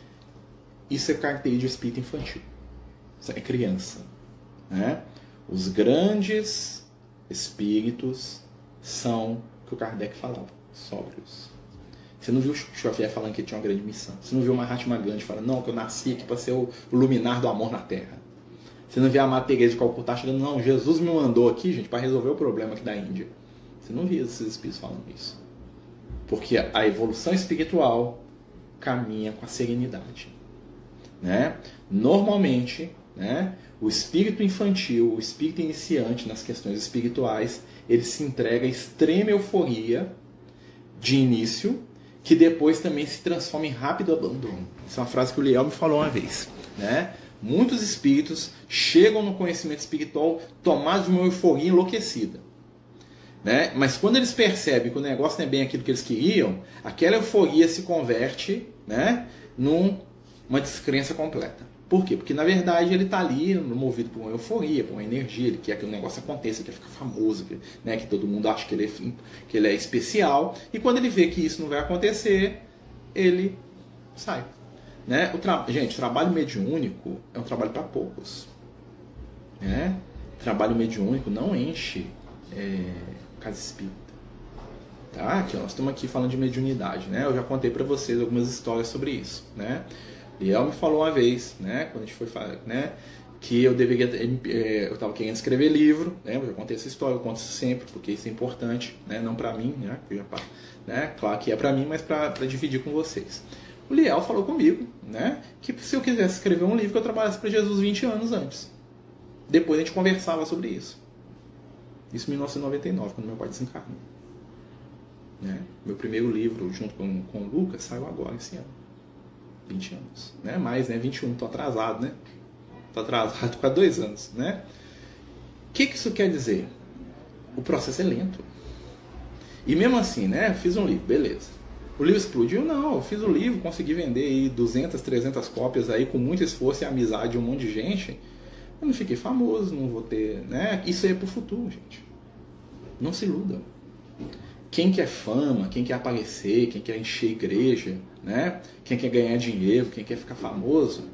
S1: Isso é característica de espírito infantil. Isso é criança. Né? Os grandes espíritos são o que o Kardec falava, sóbrios. Você não viu o Xavier falando que ele tinha uma grande missão. Você não viu o Mahatma Gandhi falando, não, que eu nasci aqui para ser o luminar do amor na Terra. Você não viu a Madre Teresa de Calcutá chegando, não, Jesus me mandou aqui, gente, para resolver o problema aqui da Índia. Você não via esses espíritos falando isso. Porque a evolução espiritual caminha com a serenidade. Né? Normalmente, né, o espírito infantil, o espírito iniciante nas questões espirituais, ele se entrega a extrema euforia de início, que depois também se transforma em rápido abandono. Essa é uma frase que o Liel me falou uma vez. Né? Muitos espíritos chegam no conhecimento espiritual tomados de uma euforia enlouquecida. Né? Mas quando eles percebem que o negócio não é bem aquilo que eles queriam, aquela euforia se converte, né, numa descrença completa. Por quê? Porque na verdade ele está ali movido por uma euforia, por uma energia, ele quer que o negócio aconteça, quer ficar famoso, né, que todo mundo acha que ele é especial, e quando ele vê que isso não vai acontecer, ele sai. Né? Gente, o trabalho mediúnico é um trabalho para poucos. Né? O trabalho mediúnico não enche casa espírita. Tá? Aqui, nós estamos aqui falando de mediunidade. Né? Eu já contei para vocês algumas histórias sobre isso. Né? E ela me falou uma vez, né, quando a gente foi falar, né, que eu deveria, eu estava querendo escrever livro, né, eu já contei essa história, eu conto isso sempre, porque isso é importante, né, não para mim, né, claro que é para mim, mas para dividir com vocês. O Liel falou comigo, né, que se eu quisesse escrever um livro, que eu trabalhasse para Jesus 20 anos antes. Depois a gente conversava sobre isso. Isso em 1999, quando meu pai desencarnou. Né? Meu primeiro livro, junto com o Lucas, saiu agora, esse ano. 20 anos, né? Mais, né? 21, tô atrasado, né? Tô atrasado para 2 anos, né? O que isso quer dizer? O processo é lento. E mesmo assim, né? Fiz um livro, beleza. O livro explodiu? Não, eu fiz o livro, consegui vender aí 200, 300 cópias aí com muito esforço e amizade de um monte de gente. Eu não fiquei famoso, não vou ter, né? Isso aí é pro futuro, gente. Não se iludam. Quem quer fama, quem quer aparecer, quem quer encher igreja, né? Quem quer ganhar dinheiro, quem quer ficar famoso,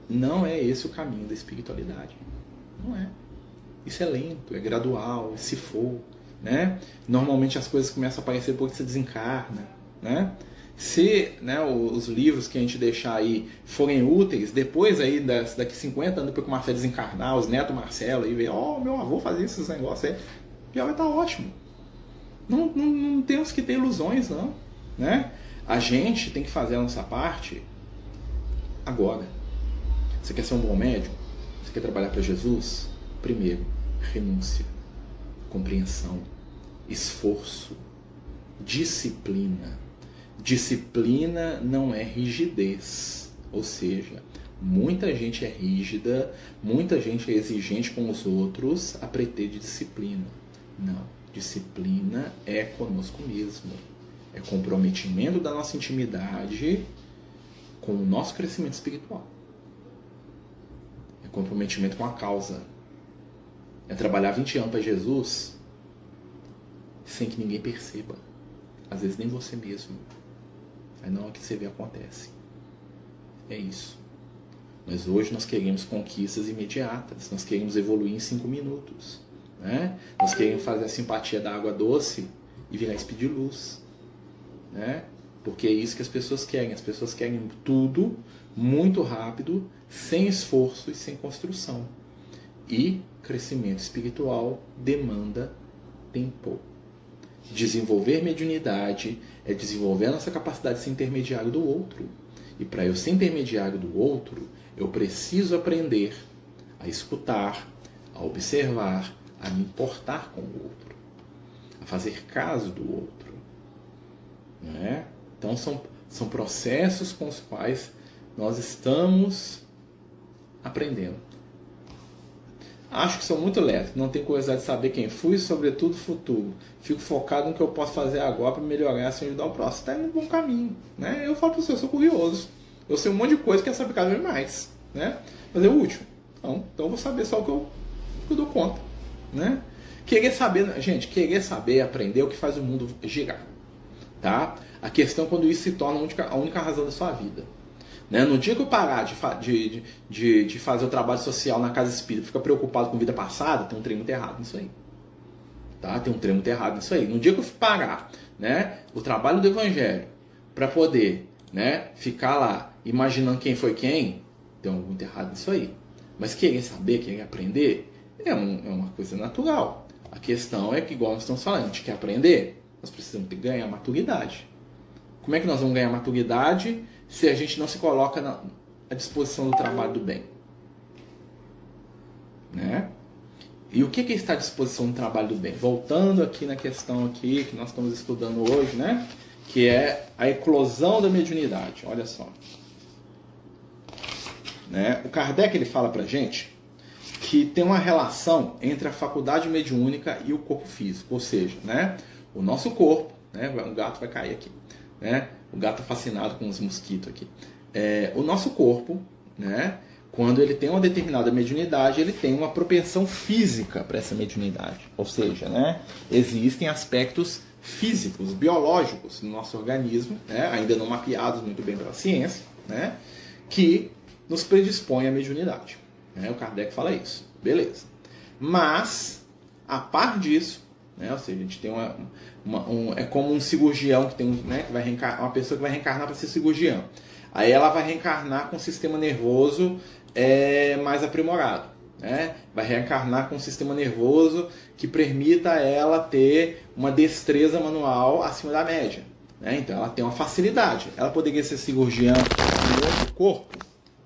S1: não é esse o caminho da espiritualidade. Não é. Isso é lento, é gradual, é se for. Né? Normalmente as coisas começam a aparecer porque você desencarna. Né? Se, né, os livros que a gente deixar aí forem úteis, depois aí, daqui 50 anos, depois que o Marcelo desencarnar, os netos Marcelo aí, ver, meu avô fazia esses negócios aí, já vai estar ótimo. Não temos que ter ilusões, não. Né? A gente tem que fazer a nossa parte agora. Você quer ser um bom médico? Você quer trabalhar para Jesus? Primeiro, renúncia, compreensão, esforço, disciplina. Disciplina não é rigidez, ou seja, muita gente é rígida, muita gente é exigente com os outros a pretexto de disciplina. Não, disciplina é conosco mesmo, é comprometimento da nossa intimidade com o nosso crescimento espiritual, é comprometimento com a causa, é trabalhar 20 anos para Jesus sem que ninguém perceba, às vezes nem você mesmo. Aí na hora que você vê, acontece. É isso. Mas hoje nós queremos conquistas imediatas. Nós queremos evoluir em 5 minutos. Né? Nós queremos fazer a simpatia da água doce e virar speed de luz. Né? Porque é isso que as pessoas querem. As pessoas querem tudo muito rápido, sem esforço e sem construção. E crescimento espiritual demanda tempo. Desenvolver mediunidade é desenvolver a nossa capacidade de ser intermediário do outro. E para eu ser intermediário do outro, eu preciso aprender a escutar, a observar, a me importar com o outro, a fazer caso do outro. Né? Então são processos com os quais nós estamos aprendendo. Acho que sou muito leve, não tenho curiosidade de saber quem fui, sobretudo futuro. Fico focado no que eu posso fazer agora para melhorar assim ajudar o próximo. Está indo no bom caminho. Né? Eu falo para você, eu sou curioso. Eu sei um monte de coisa que quer saber cada vez mais. Né? Mas é útil. Então eu vou saber só o que eu dou conta. Né? Querer saber, gente, querer saber, aprender é o que faz o mundo girar. Tá? A questão é quando isso se torna a única razão da sua vida. Né? No dia que eu parar de fazer o trabalho social na casa espírita, ficar preocupado com vida passada, tem um trem muito errado nisso aí. Tá? Tem um trem muito errado nisso aí. No dia que eu parar, né, o trabalho do evangelho para poder, né, ficar lá imaginando quem foi quem, tem algo muito errado nisso aí. Mas querer saber, querer aprender, é uma coisa natural. A questão é que, igual nós estamos falando, a gente quer aprender, nós precisamos ganhar maturidade. Como é que nós vamos ganhar maturidade se a gente não se coloca à disposição do trabalho do bem? Né? E o que é estar à disposição do trabalho do bem? Voltando aqui na questão aqui que nós estamos estudando hoje, né? Que é a eclosão da mediunidade. Olha só. Né? O Kardec ele fala pra gente que tem uma relação entre a faculdade mediúnica e o corpo físico. Ou seja, né? O nosso corpo, né? O gato vai cair aqui. Né? O gato é fascinado com os mosquitos aqui. O nosso corpo, né? Quando ele tem uma determinada mediunidade, ele tem uma propensão física para essa mediunidade. Ou seja, né? Existem aspectos físicos, biológicos no nosso organismo, né? Ainda não mapeados muito bem pela ciência, né? Que nos predispõem à mediunidade. Né? O Kardec fala isso. Beleza. Mas, a par disso, né? Ou seja, a gente tem é como um cirurgião que tem, né? Que vai reencarnar, uma pessoa que vai reencarnar para ser cirurgião. Aí ela vai reencarnar com um sistema nervoso mais aprimorado. Né? Vai reencarnar com um sistema nervoso que permita ela ter uma destreza manual acima da média. Né? Então ela tem uma facilidade. Ela poderia ser cirurgiã em outro corpo,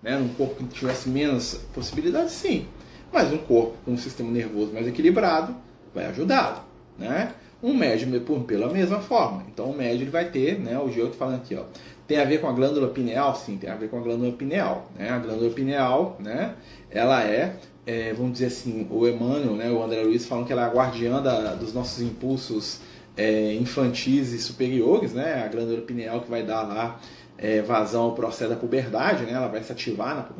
S1: né? Num corpo que tivesse menos possibilidades, sim. Mas um corpo com um sistema nervoso mais equilibrado vai ajudá-lo. Né? Um médium pela mesma forma. Então o médium ele vai ter, né? O Geo falando aqui, ó, tem a ver com a glândula pineal? Sim, tem a ver com a glândula pineal. Né? A glândula pineal, né? Ela vamos dizer assim, o Emmanuel, né? O André Luiz falam que ela é a guardiã dos nossos impulsos infantis e superiores. Né? A glândula pineal que vai dar lá vazão ao processo da puberdade, né? Ela vai se ativar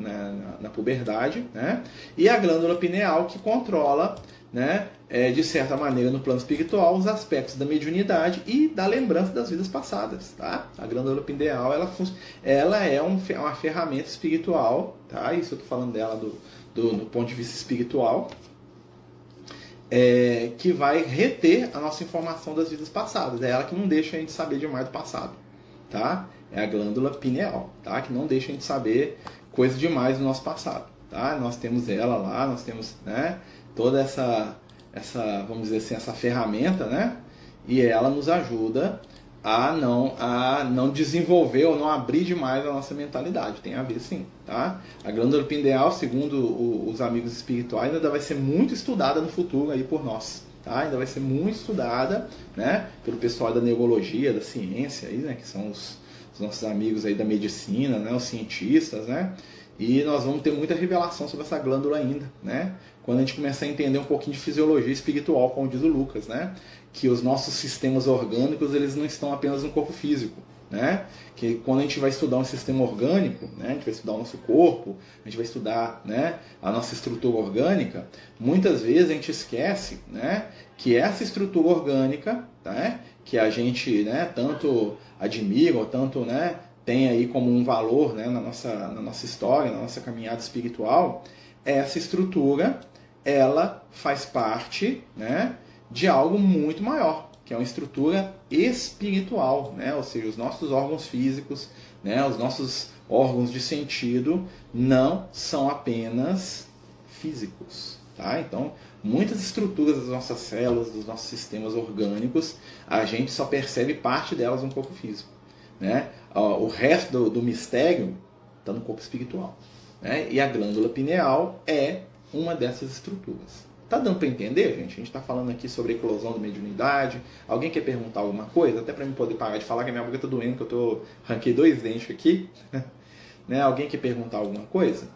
S1: na puberdade. Né? E a glândula pineal que controla, né, de certa maneira no plano espiritual os aspectos da mediunidade e da lembrança das vidas passadas, tá? A glândula pineal ela é uma ferramenta espiritual, tá? Isso eu tô falando dela do ponto de vista espiritual, que vai reter a nossa informação das vidas passadas. É ela que não deixa a gente saber demais do passado, tá? É a glândula pineal, tá? Que não deixa a gente saber coisa demais do nosso passado, tá? Nós temos ela lá, nós temos, né, toda essa, vamos dizer assim, essa ferramenta, né? E ela nos ajuda a não desenvolver ou não abrir demais a nossa mentalidade. Tem a ver sim, tá? A glândula pineal, segundo os amigos espirituais, ainda vai ser muito estudada no futuro aí por nós, tá? Ainda vai ser muito estudada, né, pelo pessoal da neurologia, da ciência aí, né, que são os nossos amigos aí da medicina, né, os cientistas, né? E nós vamos ter muita revelação sobre essa glândula ainda, né? Quando a gente começar a entender um pouquinho de fisiologia espiritual, como diz o Lucas, né? Que os nossos sistemas orgânicos, eles não estão apenas no corpo físico, né? Que quando a gente vai estudar um sistema orgânico, né? A gente vai estudar o nosso corpo, a gente vai estudar, né, a nossa estrutura orgânica, muitas vezes a gente esquece, né, que essa estrutura orgânica, tá, que a gente, né, tanto admira ou tanto, né, tem aí como um valor, né, na nossa história, na nossa caminhada espiritual, essa estrutura, ela faz parte, né, de algo muito maior, que é uma estrutura espiritual, né? Ou seja, os nossos órgãos físicos, né, os nossos órgãos de sentido não são apenas físicos, tá? Então, muitas estruturas das nossas células, dos nossos sistemas orgânicos, a gente só percebe parte delas no corpo físico, né? O resto do mistério está no corpo espiritual, né? E a glândula pineal é uma dessas estruturas. Tá dando para entender, gente? A gente está falando aqui sobre a eclosão da mediunidade. Alguém quer perguntar alguma coisa? Até para mim poder parar de falar que a minha boca está doendo, que eu ranquei 2 dentes aqui. Né? Alguém quer perguntar alguma coisa?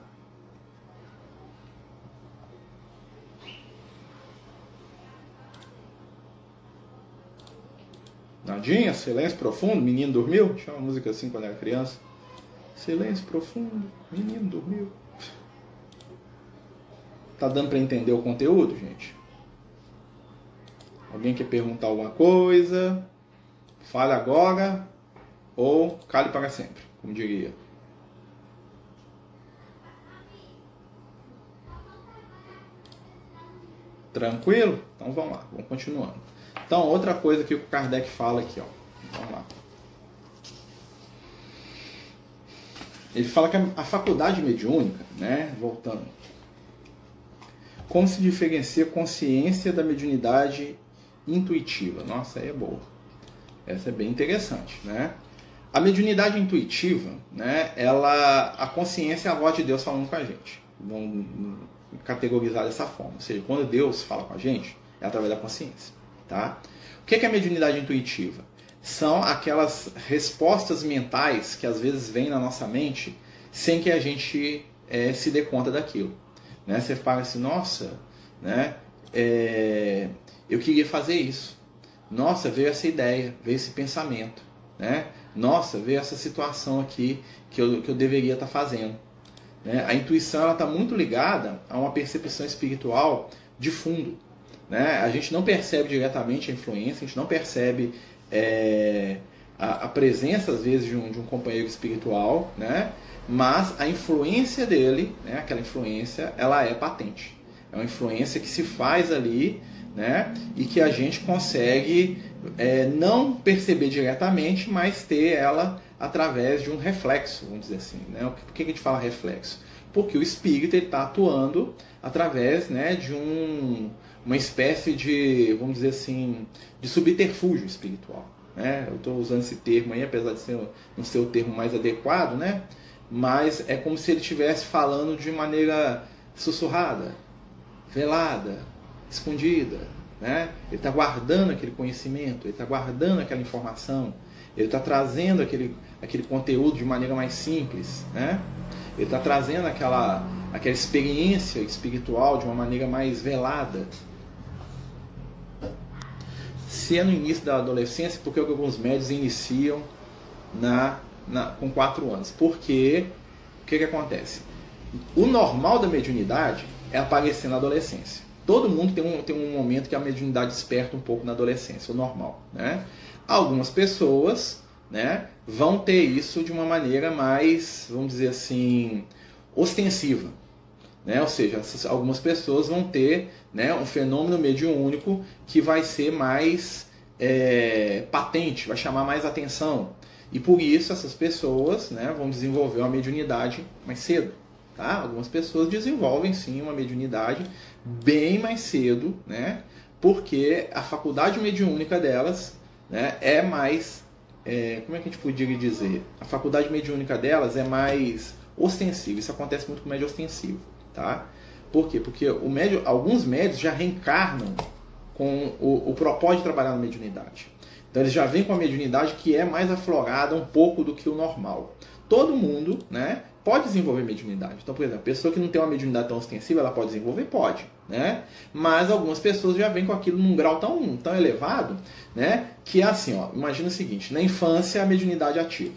S1: Nadinha, silêncio profundo, menino dormiu? Tinha uma música assim quando era criança. Silêncio profundo, menino dormiu. Tá dando para entender o conteúdo, gente? Alguém quer perguntar alguma coisa? Fale agora ou cale para sempre, como diria. Tranquilo? Então vamos lá, vamos continuando. Então, outra coisa que o Kardec fala aqui, ó. Vamos lá. Ele fala que a faculdade mediúnica, né, voltando, como se diferencia a consciência da mediunidade intuitiva? Nossa, aí é boa. Essa é bem interessante, né? A mediunidade intuitiva, né, a consciência é a voz de Deus falando com a gente. Vamos categorizar dessa forma. Ou seja, quando Deus fala com a gente, é através da consciência, tá? O que é a mediunidade intuitiva? São aquelas respostas mentais que às vezes vêm na nossa mente sem que a gente se dê conta daquilo. Né? Você fala assim, nossa, né, eu queria fazer isso. Nossa, veio essa ideia, veio esse pensamento. Né? Nossa, veio essa situação aqui que eu deveria estar fazendo. Né? A intuição está muito ligada a uma percepção espiritual de fundo. Né? A gente não percebe diretamente a influência, a gente não percebe a presença, às vezes, de um companheiro espiritual, né? Mas a influência dele, né, aquela influência, ela é patente. É uma influência que se faz ali, né, e que a gente consegue não perceber diretamente, mas ter ela através de um reflexo, vamos dizer assim. Né? Por que a gente fala reflexo? Porque o espírito está atuando através, né, de uma espécie de, vamos dizer assim, de subterfúgio espiritual. Né? Eu estou usando esse termo aí, apesar de não ser o termo mais adequado, né? Mas é como se ele estivesse falando de maneira sussurrada, velada, escondida. Né? Ele está guardando aquele conhecimento, ele está guardando aquela informação, ele está trazendo aquele conteúdo de maneira mais simples. Né? Ele está trazendo aquela experiência espiritual de uma maneira mais velada. Se é no início da adolescência, porque alguns médios iniciam com 4 anos. Porque o que acontece? O normal da mediunidade é aparecer na adolescência. Todo mundo tem um momento que a mediunidade desperta um pouco na adolescência, o normal. Né? Algumas pessoas, né, vão ter isso de uma maneira mais, vamos dizer assim, ostensiva. Né? Ou seja, algumas pessoas vão ter, né, um fenômeno mediúnico que vai ser mais patente, vai chamar mais atenção. E por isso essas pessoas, né, vão desenvolver uma mediunidade mais cedo. Tá? Algumas pessoas desenvolvem sim uma mediunidade bem mais cedo, né, porque a faculdade mediúnica delas, né, é mais... como é que a gente poderia dizer? A faculdade mediúnica delas é mais ostensiva. Isso acontece muito com o médio ostensivo. Tá? Por quê? Porque alguns médios já reencarnam com o propósito de trabalhar na mediunidade. Então eles já vêm com a mediunidade que é mais aflorada um pouco do que o normal. Todo mundo, né, pode desenvolver mediunidade. Então, por exemplo, a pessoa que não tem uma mediunidade tão ostensiva, ela pode desenvolver? Pode. Né? Mas algumas pessoas já vêm com aquilo num grau tão elevado, né, que é assim, ó, imagina o seguinte, na infância a mediunidade ativa.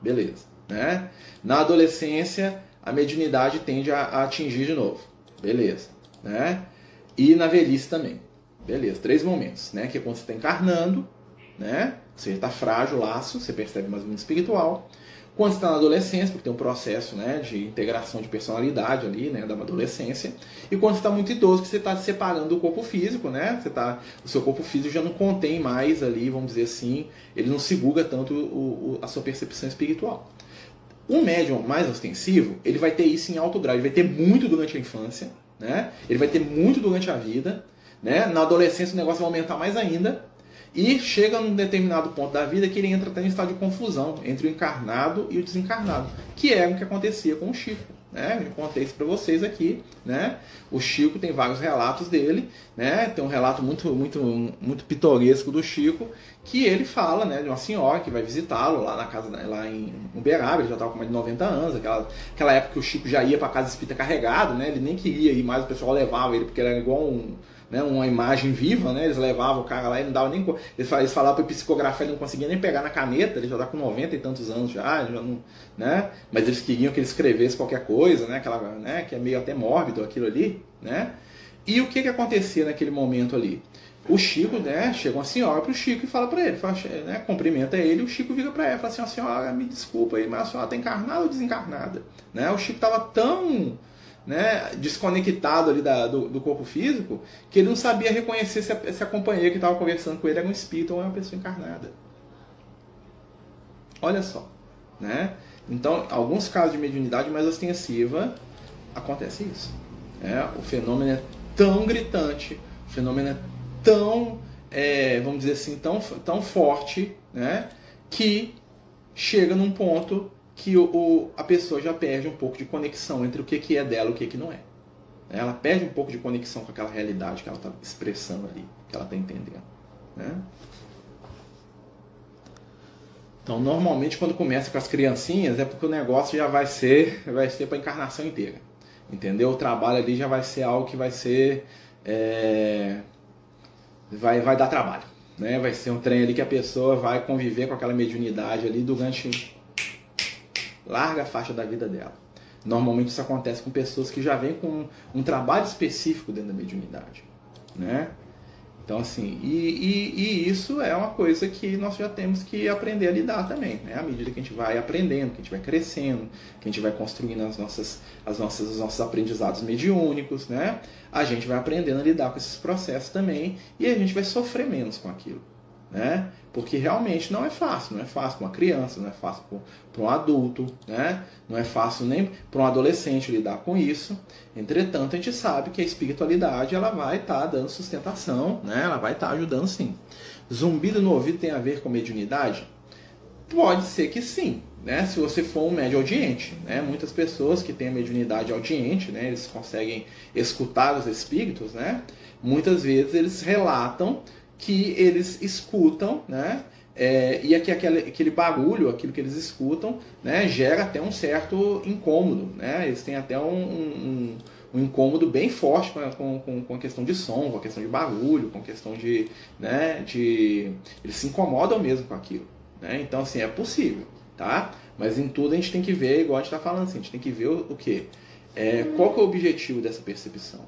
S1: Beleza. Né? Na adolescência a mediunidade tende a atingir de novo. Beleza. Né? E na velhice também. Beleza. 3 momentos. Né? Que é quando você está encarnando, né? Você está frágil, laço, você percebe mais ou menos espiritual. Quando você está na adolescência, porque tem um processo, né, de integração de personalidade ali, né, da adolescência. E quando você está muito idoso, que você está se separando do corpo físico, né? O seu corpo físico já não contém mais ali, vamos dizer assim, ele não segura tanto a sua percepção espiritual. Um médium mais ostensivo, ele vai ter isso em alto grau, ele vai ter muito durante a infância, né? Ele vai ter muito durante a vida, né? Na adolescência o negócio vai aumentar mais ainda, e chega num determinado ponto da vida que ele entra até em estado de confusão entre o encarnado e o desencarnado, que é o que acontecia com o Chico. Né? Eu contei isso para vocês aqui, né? O Chico tem vários relatos dele, né? Tem um relato muito pitoresco do Chico, que ele fala, né, de uma senhora que vai visitá-lo lá na casa, lá em Uberaba. Ele já estava com mais de 90 anos, aquela época que o Chico já ia para casa espírita carregado, né? Ele nem queria ir mais, o pessoal levava ele porque ele era igual uma imagem viva, né? Eles levavam o cara lá e não dava nem... Eles falavam para psicografar, ele não conseguia nem pegar na caneta, ele já está com 90 e tantos anos já não, né? Mas eles queriam que ele escrevesse qualquer coisa, né? Né? Que é meio até mórbido aquilo ali, né? E o que acontecia naquele momento ali? O Chico, né? Chega uma senhora para o Chico e fala para ele, né? Cumprimenta ele, o Chico vira para ela e fala assim: a senhora, me desculpa aí, mas a senhora está encarnada ou desencarnada? Né? O Chico estava tão... né, desconectado ali do corpo físico, que ele não sabia reconhecer se a companheira que estava conversando com ele era um espírito ou uma pessoa encarnada. Olha só. Né? Então, alguns casos de mediunidade mais ostensiva, acontece isso. Né? O fenômeno é tão gritante, o fenômeno é tão, vamos dizer assim, tão forte, né, que chega num ponto que a pessoa já perde um pouco de conexão entre o que é dela e o que não é. Ela perde um pouco de conexão com aquela realidade que ela está expressando ali, que ela está entendendo. Né? Então, normalmente, quando começa com as criancinhas, é porque o negócio já vai ser para a encarnação inteira. Entendeu? O trabalho ali já vai ser algo que vai ser... vai dar trabalho. Né? Vai ser um trem ali que a pessoa vai conviver com aquela mediunidade ali durante... larga faixa da vida dela. Normalmente isso acontece com pessoas que já vêm com um trabalho específico dentro da mediunidade. Né? Então, assim, e isso é uma coisa que nós já temos que aprender a lidar também. Né? À medida que a gente vai aprendendo, que a gente vai crescendo, que a gente vai construindo os nossos aprendizados mediúnicos, né? A gente vai aprendendo a lidar com esses processos também e a gente vai sofrer menos com aquilo. Né? Porque realmente não é fácil para uma criança, não é fácil para um adulto, né? Não é fácil nem para um adolescente lidar com isso. Entretanto, a gente sabe que a espiritualidade ela vai estar dando sustentação, né? Ela vai estar ajudando sim. Zumbido no ouvido tem a ver com mediunidade? Pode ser que sim, né? Se você for um médio audiente, né? Muitas pessoas que têm a mediunidade audiente, né? Eles conseguem escutar os espíritos, né? Muitas vezes eles relatam que eles escutam, né? E aquele barulho, aquilo que eles escutam, né, gera até um certo incômodo. Né? Eles têm até um incômodo bem forte com a questão de som, com a questão de barulho, com a questão de... Né, eles se incomodam mesmo com aquilo. Né? Então, assim, é possível. Tá? Mas em tudo a gente tem que ver, igual a gente está falando, assim, a gente tem que ver o quê? Qual que é o objetivo dessa percepção?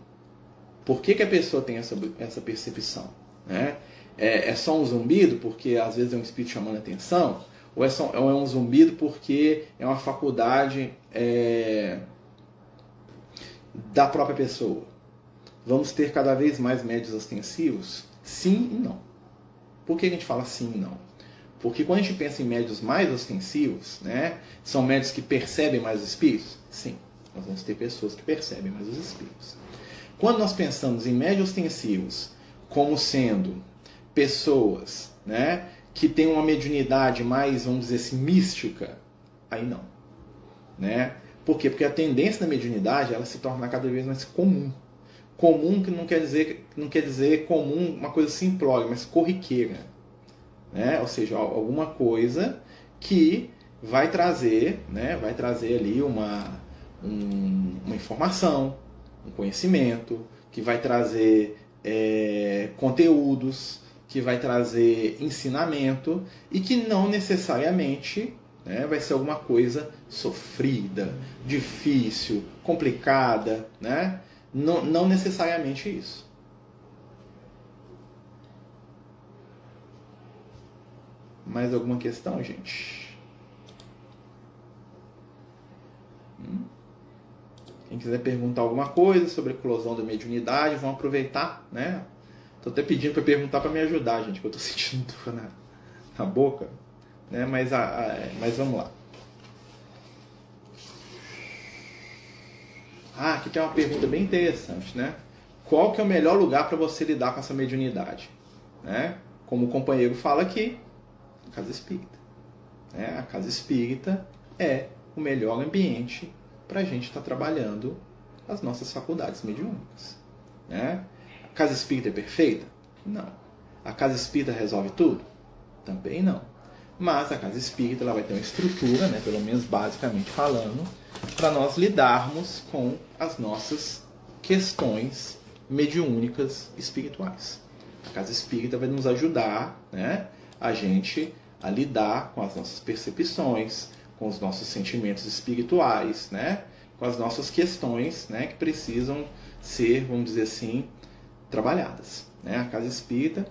S1: Por que a pessoa tem essa percepção? Né? É só um zumbido porque às vezes é um espírito chamando a atenção? Ou é um zumbido porque é uma faculdade da própria pessoa? Vamos ter cada vez mais médios ostensivos? Sim e não. Por que a gente fala sim e não? Porque quando a gente pensa em médios mais ostensivos, né, são médios que percebem mais os espíritos? Sim, nós vamos ter pessoas que percebem mais os espíritos. Quando nós pensamos em médios ostensivos como sendo pessoas, né, que têm uma mediunidade mais, vamos dizer assim, mística, aí não. Né? Por quê? Porque a tendência da mediunidade ela se torna cada vez mais comum. Comum que não quer dizer comum, uma coisa simplória, mas corriqueira. Né? Ou seja, alguma coisa que vai trazer, né, vai trazer ali uma informação, um conhecimento, que vai trazer conteúdos, que vai trazer ensinamento e que não necessariamente, né, vai ser alguma coisa sofrida, difícil, complicada, né? Não necessariamente isso. Mais alguma questão, gente? Quem quiser perguntar alguma coisa sobre a eclosão da mediunidade, vão aproveitar, né? Tô até pedindo para perguntar para me ajudar, gente, que eu tô sentindo dor na boca, né? Mas vamos lá. Aqui tem uma pergunta bem interessante, né? Qual que é o melhor lugar para você lidar com essa mediunidade? Né? Como o companheiro fala aqui, a casa espírita. Né? A casa espírita é o melhor ambiente para a gente estar trabalhando as nossas faculdades mediúnicas. Né? A casa espírita é perfeita? Não. A casa espírita resolve tudo? Também não. Mas a casa espírita ela vai ter uma estrutura, né, pelo menos basicamente falando, para nós lidarmos com as nossas questões mediúnicas espirituais. A casa espírita vai nos ajudar, né, a gente a lidar com as nossas percepções, com os nossos sentimentos espirituais, né, com as nossas questões, né, que precisam ser, vamos dizer assim, trabalhadas. Né? A casa espírita...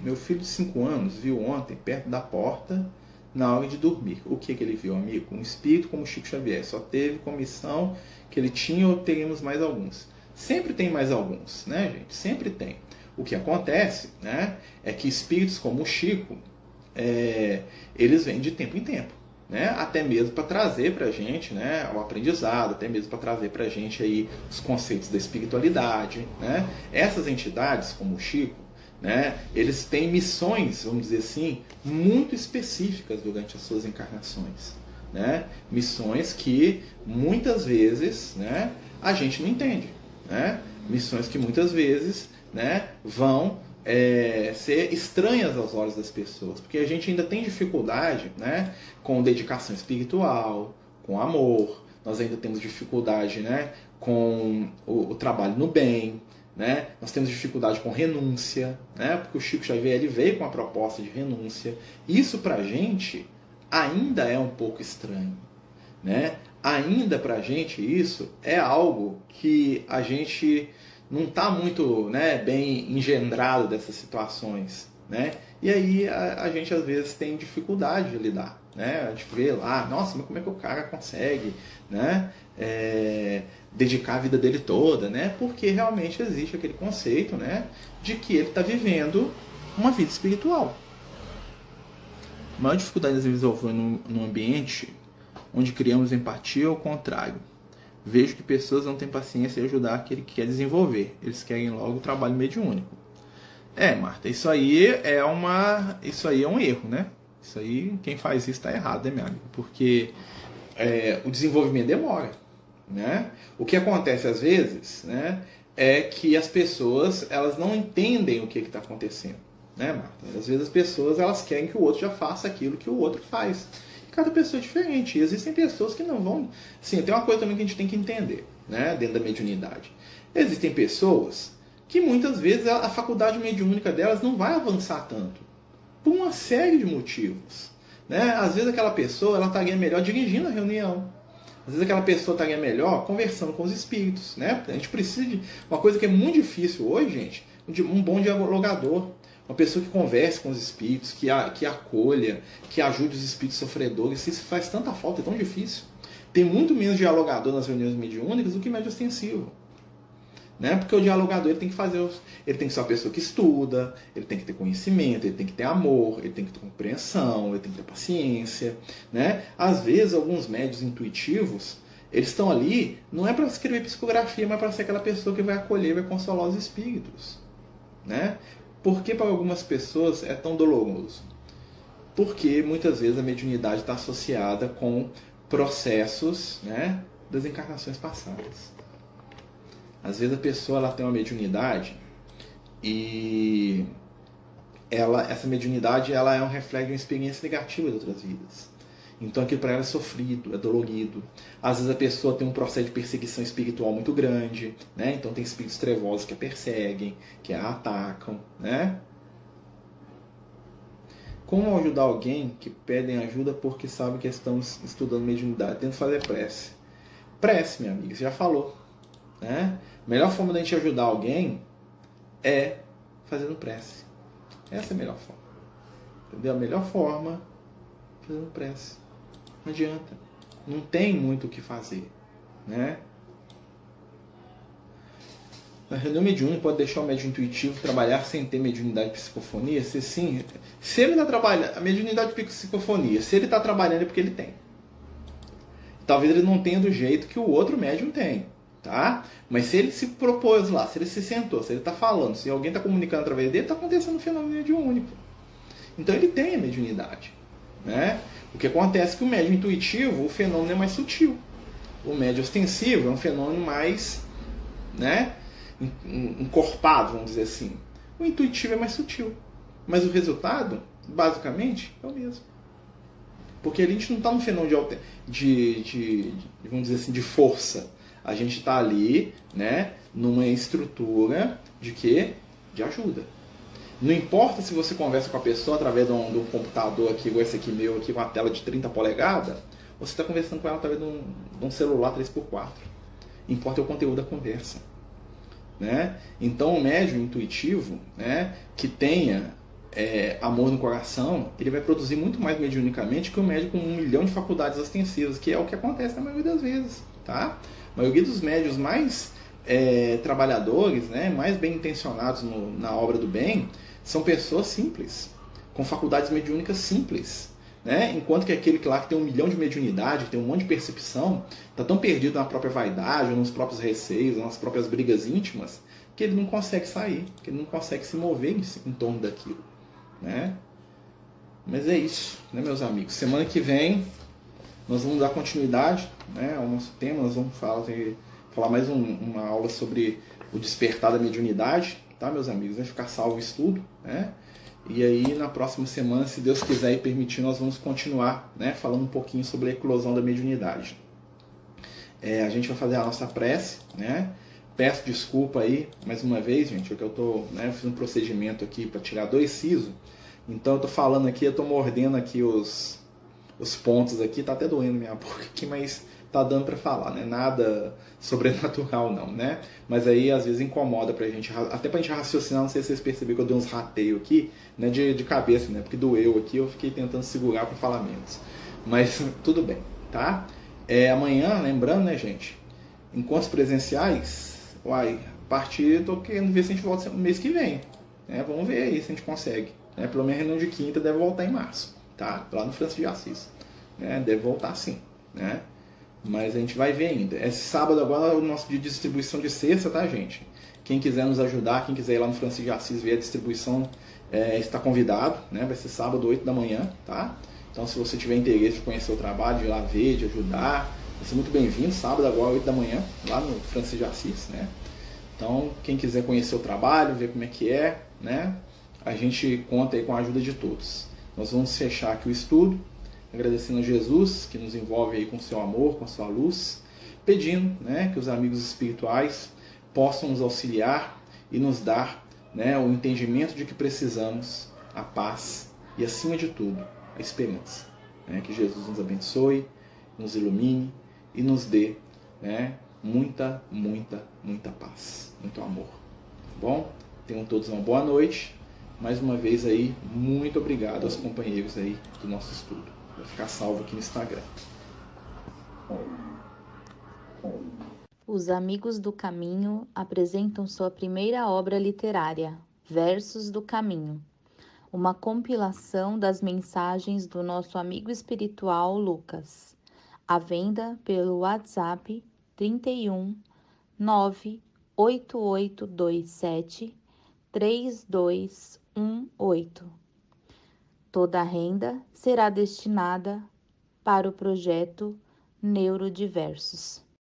S1: Meu filho de 5 anos viu ontem, perto da porta, na hora de dormir. O que ele viu, amigo? Um espírito como Chico Xavier. Só teve comissão que ele tinha ou teremos mais alguns. Sempre tem mais alguns, né, gente? Sempre tem. O que acontece, né, é que espíritos como o Chico, eles vêm de tempo em tempo. Né? Até mesmo para trazer para a gente, né, o aprendizado, até mesmo para trazer para a gente aí os conceitos da espiritualidade. Né? Essas entidades, como o Chico, né, eles têm missões, vamos dizer assim, muito específicas durante as suas encarnações. Né? Missões que muitas vezes, né, a gente não entende. Né? Missões que muitas vezes, né, vão ser estranhas aos olhos das pessoas, porque a gente ainda tem dificuldade, né, com dedicação espiritual, com amor, nós ainda temos dificuldade, né, com o trabalho no bem, né? Nós temos dificuldade com renúncia, né? Porque o Chico Xavier ele veio com a proposta de renúncia. Isso pra gente ainda é um pouco estranho. Né? Ainda pra gente isso é algo que a gente não está muito, né, bem engendrado dessas situações. Né? E aí a gente às vezes tem dificuldade de lidar. Né? A gente vê lá, nossa, mas como é que o cara consegue, né, dedicar a vida dele toda, né? Porque realmente existe aquele conceito, né, de que ele está vivendo uma vida espiritual. A maior dificuldade às vezes foi num ambiente onde criamos empatia ao contrário. Vejo que pessoas não têm paciência em ajudar aquele que quer desenvolver. Eles querem logo o trabalho mediúnico. Marta, isso aí é um erro, né? Isso aí, quem faz isso está errado, né, meu amigo? Porque o desenvolvimento demora. Né? O que acontece às vezes, né, é que as pessoas elas não entendem o que está acontecendo. Né, Marta? Às vezes as pessoas elas querem que o outro já faça aquilo que o outro faz. E cada pessoa é diferente. E existem pessoas que não vão... Sim, tem uma coisa também que a gente tem que entender, né, dentro da mediunidade. Existem pessoas que muitas vezes a faculdade mediúnica delas não vai avançar tanto. Por uma série de motivos. Né? Às vezes aquela pessoa ela estaria melhor dirigindo a reunião. Às vezes aquela pessoa estaria melhor conversando com os espíritos. Né? A gente precisa de uma coisa que é muito difícil hoje, gente, um bom dialogador. Uma pessoa que converse com os espíritos, que acolha, que ajude os espíritos sofredores. Isso faz tanta falta, é tão difícil. Tem muito menos dialogador nas reuniões mediúnicas do que médio ostensivo. né? Porque o dialogador ele tem que fazer, ele tem que ser uma pessoa que estuda, ele tem que ter conhecimento, ele tem que ter amor, ele tem que ter compreensão, ele tem que ter paciência, né? Às vezes alguns médios intuitivos, eles estão ali não é para escrever psicografia, mas para ser aquela pessoa que vai acolher, vai consolar os espíritos, né? Por que para algumas pessoas é tão doloroso? Porque muitas vezes a mediunidade está associada com processos, né, das encarnações passadas. Às vezes a pessoa ela tem uma mediunidade e essa mediunidade ela é um reflexo de uma experiência negativa de outras vidas. Então aquilo para ela é sofrido, é dolorido. Às vezes a pessoa tem um processo de perseguição espiritual muito grande, né? Então tem espíritos trevosos que a perseguem, que a atacam, né? Como ajudar alguém que pedem ajuda porque sabem que estamos estudando mediunidade? Tenta fazer prece. Prece, minha amiga, você já falou, né? A melhor forma da gente ajudar alguém é fazendo prece. Essa é a melhor forma. Entendeu? A melhor forma é fazendo prece. Não adianta. Não tem muito o que fazer, né? A reunião mediúnica pode deixar o médium intuitivo trabalhar sem ter mediunidade de psicofonia? Se sim, se ele está trabalhando, a mediunidade de psicofonia, se ele está trabalhando é porque ele tem. Talvez ele não tenha do jeito que o outro médium tem, tá? Mas se ele se propôs lá, se ele se sentou, se ele está falando, se alguém está comunicando através dele, está acontecendo um fenômeno mediúnico. Então ele tem a mediunidade, né? O que acontece é que o médium intuitivo, o fenômeno é mais sutil. O médium ostensivo é um fenômeno mais, né, encorpado, vamos dizer assim. O intuitivo é mais sutil. Mas o resultado, basicamente, é o mesmo. Porque a gente não está no fenômeno de vamos dizer assim, de força. A gente está ali, né, numa estrutura de quê? De ajuda. Não importa se você conversa com a pessoa através de um computador aqui, igual esse aqui meu, aqui, com uma tela de 30 polegadas, ou você está conversando com ela através de um celular 3x4. Importa é o conteúdo da conversa, né? Então o médium intuitivo, né, que tenha amor no coração, ele vai produzir muito mais mediunicamente que o médium com 1 milhão de faculdades ostensivas, que é o que acontece na maioria das vezes, tá? A maioria dos médios mais trabalhadores, né, mais bem intencionados na obra do bem, são pessoas simples, com faculdades mediúnicas simples, né? Enquanto que aquele que lá que tem 1 milhão de mediunidade, que tem um monte de percepção, está tão perdido na própria vaidade, ou nos próprios receios, nas próprias brigas íntimas, que ele não consegue sair, que ele não consegue se mover em torno daquilo, né? Mas é isso, né, meus amigos? Semana que vem nós vamos dar continuidade, né, ao nosso tema. Nós vamos falar mais uma aula sobre o despertar da mediunidade, tá, meus amigos? Vai ficar salvo o estudo, né? E aí na próxima semana, se Deus quiser e permitir, nós vamos continuar, né, falando um pouquinho sobre a eclosão da mediunidade. A gente vai fazer a nossa prece, né? Peço desculpa aí, mais uma vez, gente, porque eu fiz um procedimento aqui para tirar 2 sisos. Então eu tô falando aqui, eu tô mordendo aqui os pontos aqui, tá até doendo minha boca aqui, mas tá dando para falar, né? Nada sobrenatural não, né? Mas aí às vezes incomoda pra gente, até pra gente raciocinar. Não sei se vocês perceberam que eu dei uns rateios aqui, né, de cabeça, né? Porque doeu aqui, eu fiquei tentando segurar para falar menos. Mas tudo bem, tá? Amanhã, lembrando, né, gente? Encontros presenciais, a partir, tô querendo ver se a gente volta no mês que vem, né? Vamos ver aí se a gente consegue, né? Pelo menos a reunião de quinta deve voltar em março, tá? Lá no Francisco de Assis, né? Deve voltar sim, né? Mas a gente vai ver ainda. Esse sábado agora é o nosso dia de distribuição de cesta, tá, gente? Quem quiser nos ajudar, quem quiser ir lá no Francisco de Assis ver a distribuição, está convidado, né? Vai ser sábado, 8 da manhã, tá? Então, se você tiver interesse de conhecer o trabalho, de ir lá ver, de ajudar, vai ser muito bem-vindo. Sábado agora, 8 da manhã, lá no Francisco de Assis, né? Então, quem quiser conhecer o trabalho, ver como é que é, né? A gente conta aí com a ajuda de todos. Nós vamos fechar aqui o estudo, agradecendo a Jesus, que nos envolve aí com seu amor, com sua luz, pedindo, né, que os amigos espirituais possam nos auxiliar e nos dar, né, o entendimento de que precisamos, a paz e, acima de tudo, a esperança. Né, que Jesus nos abençoe, nos ilumine e nos dê, né, muita, muita, muita paz, muito amor. Tá bom? Tenham todos uma boa noite. Mais uma vez aí, muito obrigado aos companheiros aí do nosso estudo. Vai ficar salvo aqui no Instagram.
S3: Os Amigos do Caminho apresentam sua primeira obra literária, Versos do Caminho, uma compilação das mensagens do nosso amigo espiritual Lucas, à venda pelo WhatsApp 31 98827 3218. Toda a renda será destinada para o projeto Neurodiversos.